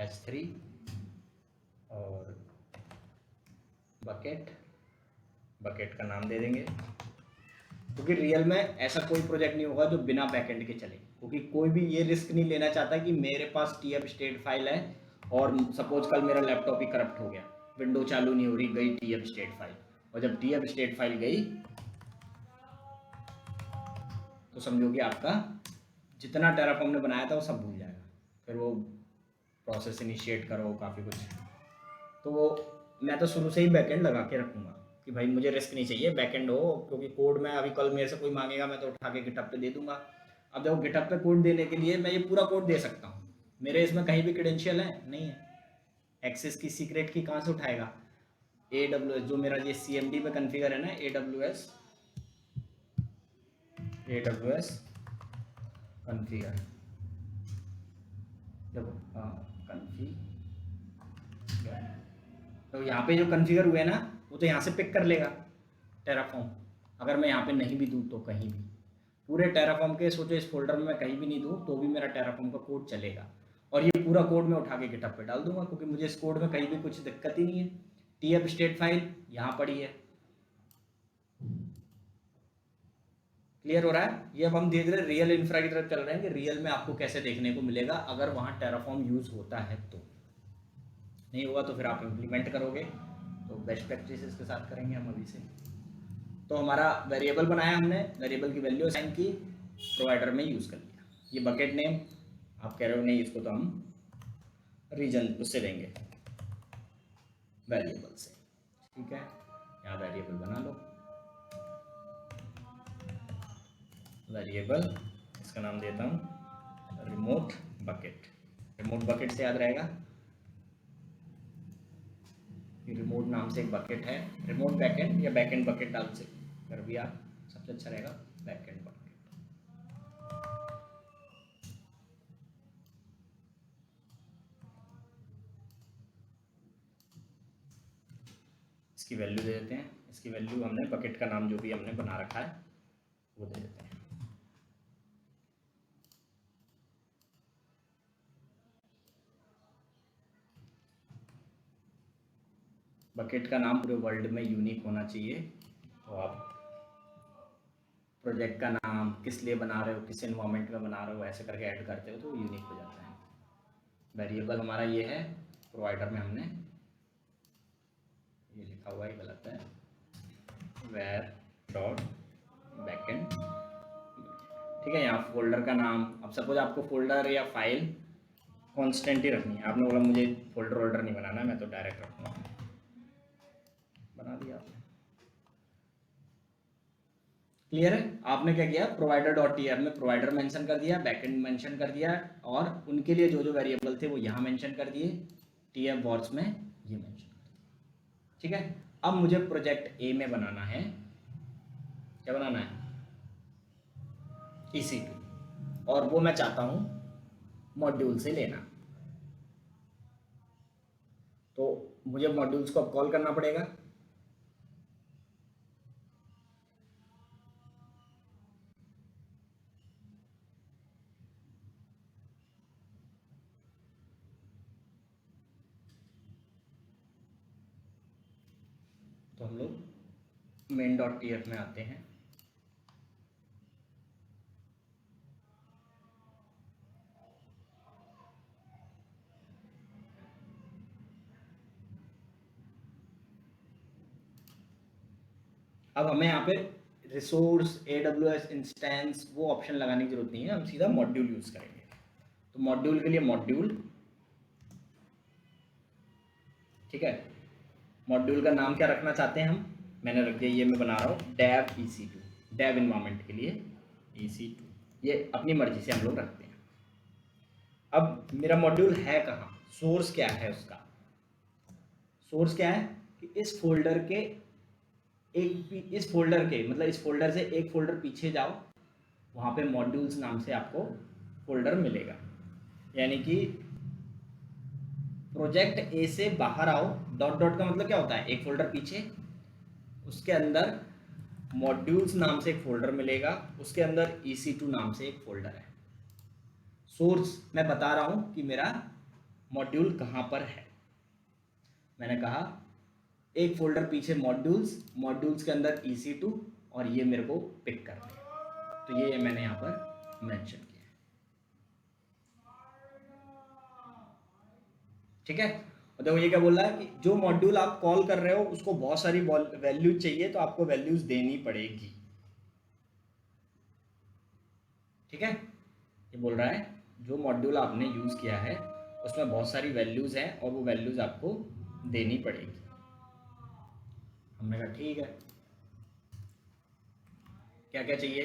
S1: S3 और बकेट का नाम दे देंगे, क्योंकि रियल में ऐसा कोई प्रोजेक्ट नहीं होगा जो बिना बैकएंड के चले, क्योंकि कोई भी ये रिस्क नहीं लेना चाहता कि मेरे पास TF स्टेट फाइल है और सपोज कल मेरा लैपटॉप ही करप्ट हो गया, विंडो चालू नहीं हो रही, गई TF स्टेट फाइल, और जब TF स्टेट फाइल गई तो समझो कि आपका जितना टेराफॉर्म ने बनाया था वो सब भूल जाएगा, फिर वो प्रोसेस इनिशिएट करो, काफ़ी कुछ, तो वो मैं तो शुरू से ही बैकएंड लगा के रखूंगा कि भाई मुझे रिस्क नहीं चाहिए, बैकएंड हो, क्योंकि कोड में अभी कल मेरे से कोई मांगेगा मैं तो उठा के गिटहब पे दे दूंगा। अब देखो गिटहब पे कोड देने के लिए मैं ये पूरा कोड दे सकता हूँ, मेरे इसमें कहीं भी क्रेडेंशियल है नहीं है, एक्सेस की सीक्रेट की कहाँ से उठाएगा? AWS जो मेरा ये CMD पे कॉन्फ़िगर है ना, AWS कॉन्फ़िगर, देखो कॉन्फ़िगर, तो यहाँ पे जो कॉन्फ़िगर हुए ना वो तो यहाँ से पिक कर लेगा टेराफॉर्म। अगर मैं यहाँ पे नहीं भी दूँ तो कहीं भी पूरे टेराफॉर्म के, सोचो इस फोल्डर में मैं कहीं भी नहीं दूँ तो भी मेरा टेराफॉर्म का कोड चलेगा, और ये पूरा कोड मैं उठा के गिटहब पे डाल दूंगा, क्योंकि मुझे इस कोड में कहीं भी कुछ दिक्कत ही नहीं है। TF स्टेट फाइल यहाँ पड़ी है, क्लियर हो रहा है? ये अब हम देख रहे हैं रियल इंफ्रा की तरफ चल रहे हैं कि रियल में आपको कैसे देखने को मिलेगा अगर वहाँ टेराफॉर्म यूज होता है तो। नहीं होगा तो फिर आप इम्प्लीमेंट करोगे, तो बेस्ट प्रैक्टिसेस के साथ करेंगे हम अभी से। तो हमारा वेरिएबल बनाया हमने, वेरिएबल की वैल्यू असाइन की, प्रोवाइडर में यूज़ कर लिया। ये बकेट नेम आप कह रहे हो नहीं, इसको तो हम रीजन उससे देंगे, वेरिएबल से, ठीक है। यहाँ वेरिएबल बना लो, वेरिएबल, इसका नाम देता हूँ रिमोट बकेट। रिमोट बकेट से याद रहेगा कि रिमोट नाम से एक बकेट है, रिमोट बैकएंड या बैकएंड बकेट डाल से कर भी आप, सबसे अच्छा रहेगा बैकएंड बकेट। इसकी वैल्यू दे देते हैं, इसकी वैल्यू हमने बकेट का नाम जो भी हमने बना रखा है वो दे देते हैं। बकेट का नाम पूरे वर्ल्ड में यूनिक होना चाहिए, तो आप प्रोजेक्ट का नाम किस लिए बना रहे हो, किस इन्वायरमेंट में बना रहे हो, ऐसे करके ऐड करते हो तो यूनिक हो जाता है। वेरिएबल हमारा ये है, प्रोवाइडर में हमने ये लिखा हुआ है, गलत है, where डॉट बैकएंड, ठीक है। यहाँ फोल्डर का नाम, अब सपोज आपको फोल्डर या फाइल कांस्टेंट ही रखनी है, आपने बोला मुझे फोल्डर वोल्डर नहीं बनाना, मैं तो डायरेक्ट रखूँगा, बना दिया आपने, क्लियर है। आपने क्या किया, प्रोवाइडर डॉट टीआर में प्रोवाइडर मेंशन कर दिया, बैकएंड मेंशन कर दिया, और उनके लिए जो जो वेरिएबल थे वो यहाँ मेंशन कर दिए, टीएफ वॉर्ड्स में ये मेंशन कर दिया, ठीक है। अब मुझे प्रोजेक्ट ए में बनाना है, क्या बनाना है, EC2, और वो मैं चाहता हूँ मॉड्यूल से लेना, तो मुझे मॉड्यूल्स को अब कॉल करना पड़ेगा। तो हम लोग मेन डॉट टीएफ में आते हैं, अब हमें यहाँ पे रिसोर्स, AWS इंस्टेंस वो ऑप्शन लगाने की जरूरत नहीं है, हम सीधा मॉड्यूल यूज करेंगे। तो मॉड्यूल के लिए मॉड्यूल, ठीक है, मॉड्यूल का नाम क्या रखना चाहते हैं हम, मैंने रख दिया, ये मैं बना रहा हूँ डेव EC2, डेव इन्वायरमेंट के लिए EC2, ये अपनी मर्जी से हम लोग रखते हैं। अब मेरा मॉड्यूल है कहाँ, सोर्स क्या है उसका, सोर्स क्या है कि इस फोल्डर के इस फोल्डर के मतलब इस फोल्डर से एक फोल्डर पीछे जाओ, वहाँ पे मॉड्यूल्स नाम से आपको फोल्डर मिलेगा, यानी कि प्रोजेक्ट ए से बाहर आओ, डॉट डॉट का मतलब क्या होता है, एक फोल्डर पीछे, उसके अंदर मॉड्यूल्स नाम से एक फोल्डर मिलेगा, उसके अंदर EC2 नाम से एक फोल्डर है। सोर्स मैं बता रहा हूँ कि मेरा मॉड्यूल कहाँ पर है, मैंने कहा एक फोल्डर पीछे मॉड्यूल्स, मॉड्यूल्स के अंदर EC2, और ये मेरे को पिक करना है, तो ये मैंने यहाँ पर मेंशन किया है, ठीक है। और देखो ये क्या बोल रहा है कि जो मॉड्यूल आप कॉल कर रहे हो उसको बहुत सारी वैल्यूज चाहिए, तो आपको वैल्यूज देनी पड़ेगी, ठीक है। ये बोल रहा है जो मॉड्यूल आपने यूज किया है उसमें बहुत सारी वैल्यूज हैं और वो वैल्यूज आपको देनी पड़ेगी, हमने कहा ठीक है। क्या क्या चाहिए?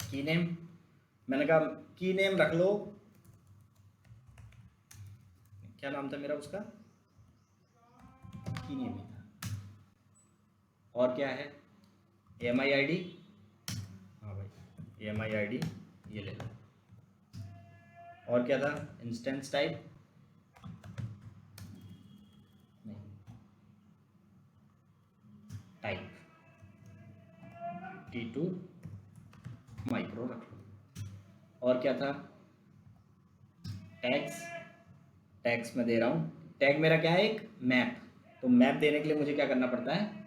S1: की नेम। मैंने कहा की नेम रख लो, क्या नाम था मेरा उसका, की नेम ही था। और क्या है? EMI ID। हाँ भाई EMI ID ये ले लो। और क्या था? इंस्टेंस टाइप नहीं, टाइप T2 माइक्रो रख लो। और क्या था? टैग्स। टैग्स में दे रहा हूँ, टैग मेरा क्या है? एक मैप। तो मैप देने के लिए मुझे क्या करना पड़ता है?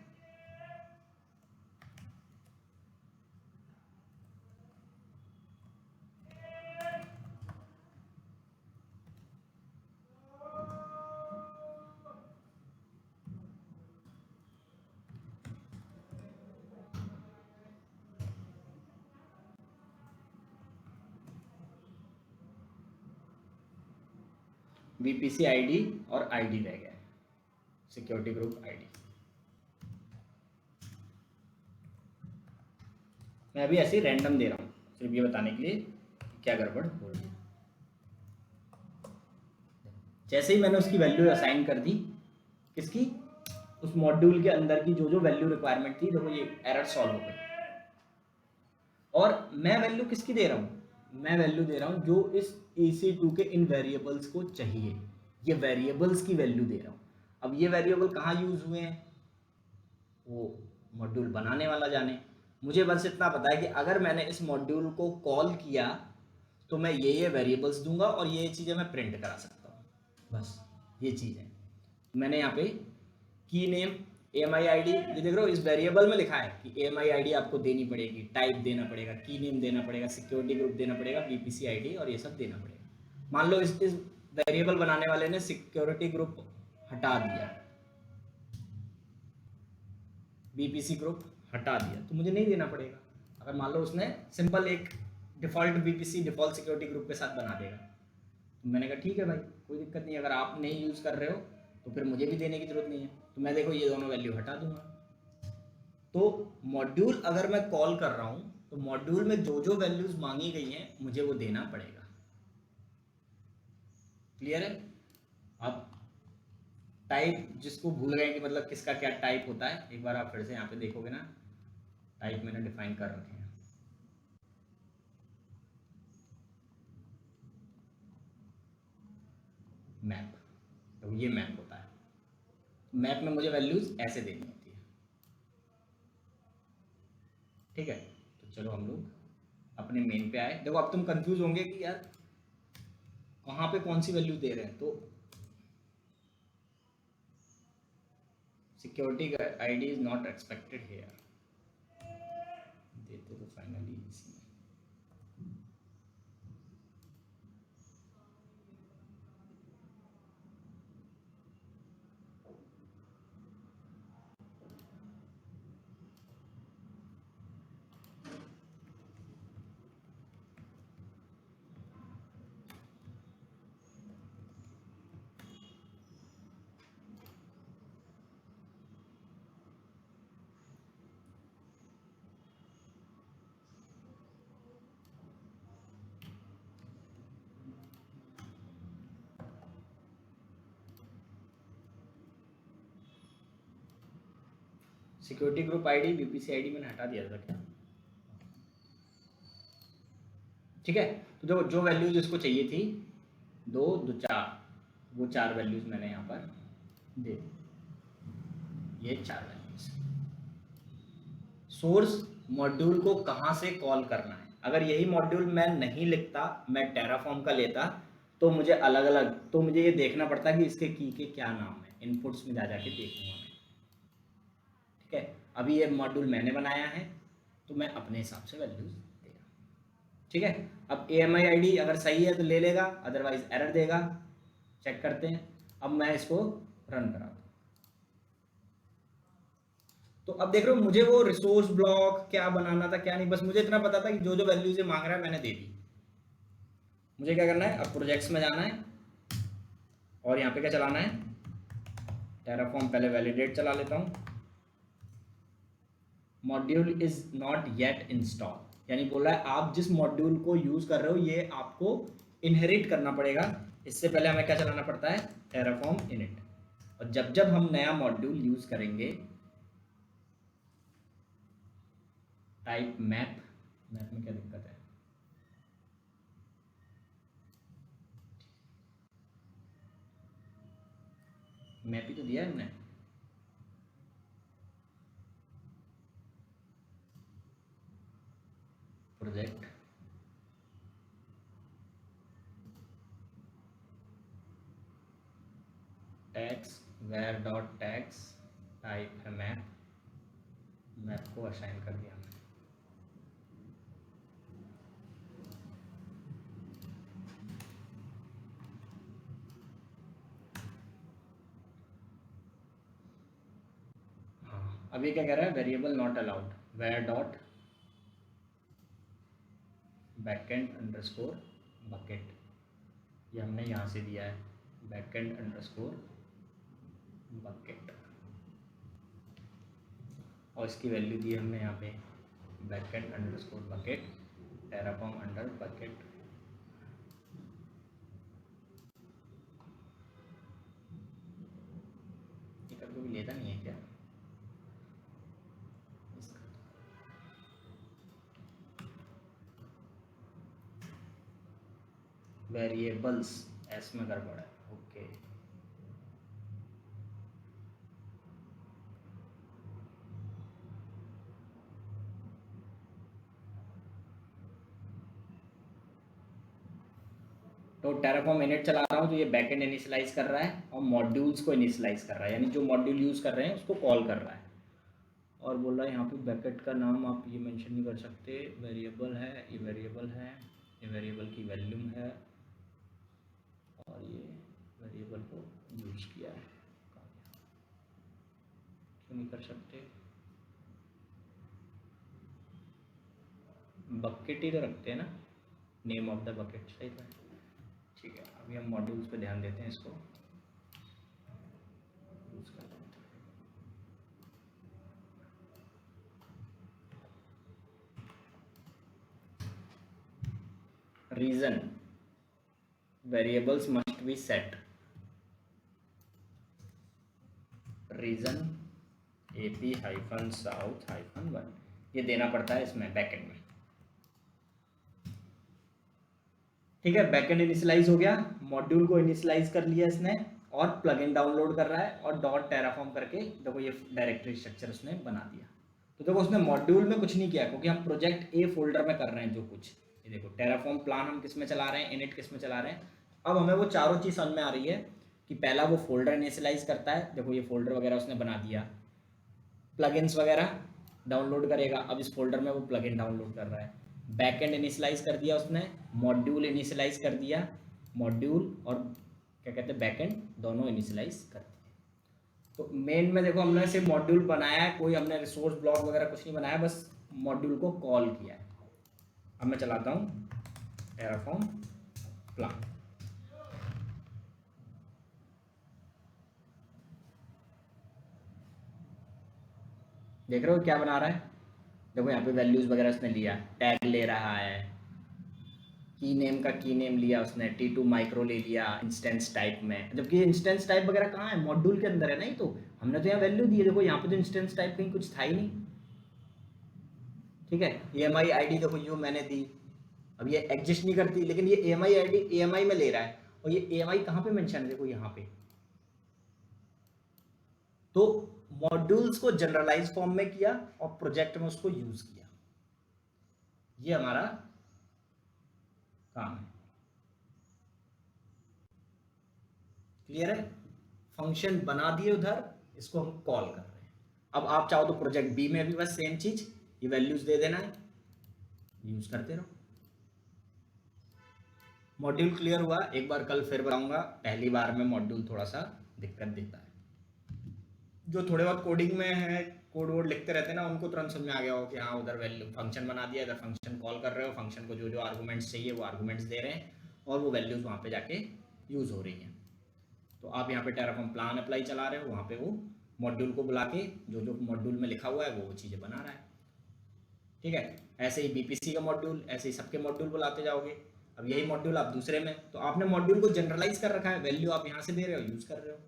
S1: VPC ID और ID रह गया है, सिक्योरिटी ग्रुप ID। मैं अभी ऐसे ही रैंडम दे रहा हूँ सिर्फ ये बताने के लिए कि क्या गड़बड़ हो रही है। जैसे ही मैंने उसकी वैल्यू असाइन कर दी, किसकी? उस मॉड्यूल के अंदर की जो जो वैल्यू रिक्वायरमेंट थी, देखो ये एरर सॉल्व हो गई। और मैं वैल्यू किसकी दे रहा हूँ? मैं वैल्यू दे रहा हूँ जो इस EC2 के इन वेरिएबल्स को चाहिए, ये वेरिएबल्स की वैल्यू दे रहा हूँ। अब ये वेरिएबल कहाँ यूज हुए हैं वो मॉड्यूल बनाने वाला जाने। मुझे बस इतना पता है कि अगर मैंने इस मॉड्यूल को कॉल किया तो मैं ये वेरिएबल्स दूंगा और ये चीज़ें मैं प्रिंट करा सकता हूँ, बस ये चीज़ है। मैंने यहाँ पे की नेम EMI ID, ये देख रहे हो इस वेरिएबल में लिखा है कि EMI ID आपको देनी पड़ेगी, टाइप देना पड़ेगा, की नेम देना पड़ेगा, सिक्योरिटी ग्रुप देना पड़ेगा, VPC ID और ये सब देना पड़ेगा। मान लो इस वेरिएबल बनाने वाले ने सिक्योरिटी ग्रुप हटा दिया, VPC ग्रुप हटा दिया, तो मुझे नहीं देना पड़ेगा। अगर मान लो उसने सिंपल एक default VPC default security group के साथ बना देगा, तो मैंने कहा ठीक है भाई कोई दिक्कत नहीं, अगर आप नहीं यूज़ कर रहे हो तो फिर मुझे भी देने की ज़रूरत नहीं है। तो मैं देखो ये दोनों वैल्यू हटा दूंगा। तो मॉड्यूल अगर मैं कॉल कर रहा हूँ तो मॉड्यूल में जो जो वैल्यूज़ मांगी गई हैं मुझे वो देना पड़ेगा। क्लियर है? अब टाइप जिसको भूल गए कि मतलब किसका क्या टाइप होता है, एक बार आप फिर से यहाँ पे देखोगे ना, टाइप मैंने डिफाइन कर रखे हैं। मैप, तो ये मैप होता है। मैप में मुझे वैल्यूज ऐसे देनी होती है, ठीक है। तो चलो हम लोग अपने मेन पे आए। देखो अब तुम कंफ्यूज होंगे कि यार कहाँ पे कौन सी वैल्यू दे रहे हैं, तो security ID is not expected here देते तो फाइनली इसी में। Security group ID VPC ID मैंने हटा दिया था क्या? ठीक है। तो देखो जो वैल्यूज इसको चाहिए थी 2 2 4, वो 4 वैल्यूज मैंने यहाँ पर दे दी, ये 4 वैल्यूज। सोर्स मॉड्यूल को कहाँ से कॉल करना है, अगर यही मॉड्यूल मैं नहीं लिखता, मैं टेराफॉर्म का लेता, तो मुझे अलग अलग, तो मुझे ये देखना पड़ता कि इसके की के क्या नाम है, इनपुट्स में जा जाके देखूंगा मैं। ठीक है, अभी ये मॉड्यूल मैंने बनाया है तो मैं अपने हिसाब से वैल्यूज दे रहा हूँ। ठीक है, अब EMI ID अगर सही है तो ले लेगा, अदरवाइज एरर देगा। चेक करते हैं। अब मैं इसको रन कराता हूँ। तो अब देख रहे हो मुझे वो रिसोर्स ब्लॉक क्या बनाना था क्या नहीं, बस मुझे इतना पता था कि जो जो वैल्यूज मांग रहा है मैंने दे दी। मुझे क्या करना है, अब प्रोजेक्ट्स में जाना है और यहाँ पे क्या चलाना है, टेराफॉर्म पहले वैलिडेट चला लेता हूँ। Module is not yet install, यानी बोला है आप जिस मॉड्यूल को यूज कर रहे हो ये आपको इनहेरिट करना पड़ेगा। इससे पहले हमें क्या चलाना पड़ता है, टेराफॉर्म इनिट। और जब जब हम नया मॉड्यूल यूज करेंगे, टाइप मैप, मैप में क्या दिक्कत है, मैप ही तो दिया है हमने, project tags var dot tags, type है मैप, मैप को असाइन कर दिया हमने। हाँ, अब ये क्या कह रहा है, variable not allowed, var dot backend underscore bucket, ये हमने यहाँ से दिया है, बैकएंड अंडरस्कोर बकेट, और इसकी वैल्यू दी है हमने यहाँ पे backend underscore bucket Terraform under bucket. ये कभी भी लेता नहीं है क्या, वेरिएबल्स एस में गड़बड़ है, ओके। तो टेराफॉर्म इनिट चला रहा हूँ तो ये बैकएंड इनिशियलाइज कर रहा है और मॉड्यूल्स को इनिशियलाइज कर रहा है, यानी जो मॉड्यूल यूज़ कर रहे हैं उसको कॉल कर रहा है। और बोल रहा है यहाँ पे बैकेट का नाम आप ये मेंशन नहीं कर सकते, वेरिएबल है, ये वेरिएबल है, ये वेरिएबल की वैल्यूम है, और ये वेरिएबल को यूज़ किया है, क्यों नहीं कर सकते, बकेट ही तो रखते हैं ना, नेम ऑफ द बकेट, सही है, ठीक है। अभी हम मॉड्यूल्स पे ध्यान देते हैं, इसको यूज़ करते हैं। Region variables must be set, region AP hyphen south hyphen 1, ये देना पड़ता है इसमें बैकएंड में, ठीक है। बैकएंड इनिशियलाइज हो गया, मॉड्यूल को इनिशियलाइज कर लिया इसने, और प्लगइन डाउनलोड कर रहा है, और डॉट टेराफॉर्म करके देखो ये डायरेक्टरी स्ट्रक्चर उसने बना दिया। तो देखो उसने मॉड्यूल में कुछ नहीं किया, क्योंकि हम प्रोजेक्ट ए फोल्डर में कर रहे हैं जो कुछ, ये देखो टेराफॉर्म प्लान हम किस में चला रहे हैं, इनिट किस में चला रहे हैं। अब हमें वो चारों चीज़ समझ में आ रही है कि पहला वो फोल्डर इनिशियलाइज करता है, देखो ये फोल्डर वगैरह उसने बना दिया, प्लगइन्स वगैरह डाउनलोड करेगा, अब इस फोल्डर में वो प्लगइन डाउनलोड कर रहा है, बैकएंड इनिशियलाइज कर दिया उसने, मॉड्यूल इनिशियलाइज कर दिया, मॉड्यूल और क्या कहते हैं बैकएंड दोनों इनिशियलाइज कर दिए। तो मेन में देखो हमने सिर्फ मॉड्यूल बनाया है, कोई हमने रिसोर्स ब्लॉक वगैरह कुछ नहीं बनाया, बस मॉड्यूल को कॉल किया है। अब मैं चलाता हूँ टेराफॉर्म प्लान, देख रहे हो क्या बना रहा है, देखो यहाँ पे वैल्यूज वगैरह उसने लिया, टैग ले रहा है, की नेम का की नेम लिया उसने, T2 माइक्रो ले लिया इंस्टेंस टाइप में, जबकि इंस्टेंस टाइप वगैरह कहाँ है, मॉड्यूल के अंदर है ना, ही तो हमने तो यहाँ वैल्यू दी है, देखो यहाँ पे तो इंस्टेंस टाइप कहीं कुछ था ही नहीं, ठीक है। EMI ID देखो यू मैंने दी, अब ये एग्जिस्ट नहीं करती, लेकिन ये EMI ID EMI में ले रहा है, और ये EMI कहाँ पे मेंशन है, देखो यहाँ पे। तो मॉड्यूल्स को जनरलाइज फॉर्म में किया और प्रोजेक्ट में उसको यूज किया, ये हमारा काम है, क्लियर है। फंक्शन बना दिए उधर, इसको हम कॉल कर रहे हैं। अब आप चाहो तो प्रोजेक्ट बी में भी बस सेम चीज, ये वैल्यूज दे देना है, यूज करते रहो। मॉड्यूल क्लियर हुआ, एक बार कल फिर बताऊंगा, पहली बार में मॉड्यूल थोड़ा सा दिक्कत देता है, जो थोड़े बहुत कोडिंग में है, कोड वोड लिखते रहते हैं ना, उनको तुरंत समझ में आ गया हो कि हाँ उधर वैल्यू फंक्शन बना दिया, इधर फंक्शन कॉल कर रहे हो, फंक्शन को जो जो आर्गूमेंट्स चाहिए वो आर्गूमेंट्स दे रहे हैं, और वो वैल्यूज वहाँ पे जाके यूज हो रही हैं। तो आप यहाँ पे टेराफॉर्म प्लान अप्लाई चला रहे हो, वहाँ पे वो मॉड्यूल को बुला के जो जो मॉड्यूल में लिखा हुआ है वो चीज़ें बना रहा है। ठीक है। ऐसे ही बीपीसी का मॉड्यूल, ऐसे ही सबके मॉड्यूल बुलाते जाओगे। अब यही मॉड्यूल आप दूसरे में, तो आपने मॉड्यूल को जनरलाइज कर रखा है, वैल्यू आप यहाँ से दे रहे हो, यूज कर रहे हो।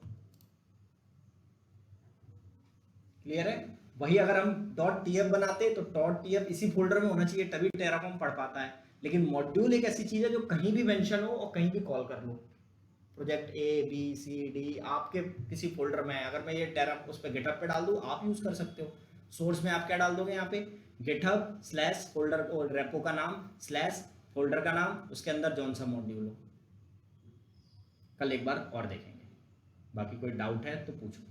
S1: क्लियर है। वही अगर हम .tf बनाते तो .tf इसी फोल्डर में होना चाहिए, तभी टेराफॉर्म पढ़ पाता है। लेकिन मॉड्यूल एक ऐसी चीज है जो कहीं भी मेंशन हो और कहीं भी कॉल कर लो। Project A B C D आपके किसी फोल्डर में है, अगर मैं ये टेरा उस पर गिटहब पे डाल दूं, आप यूज कर सकते हो। सोर्स में आप क्या डाल दोगे, यहाँ पे गिटहब स्लैश फोल्डर और रेपो का नाम स्लैश फोल्डर का नाम, उसके अंदर जौन सा मॉड्यूल हो। कल एक बार और देखेंगे, बाकी कोई डाउट है तो पूछो।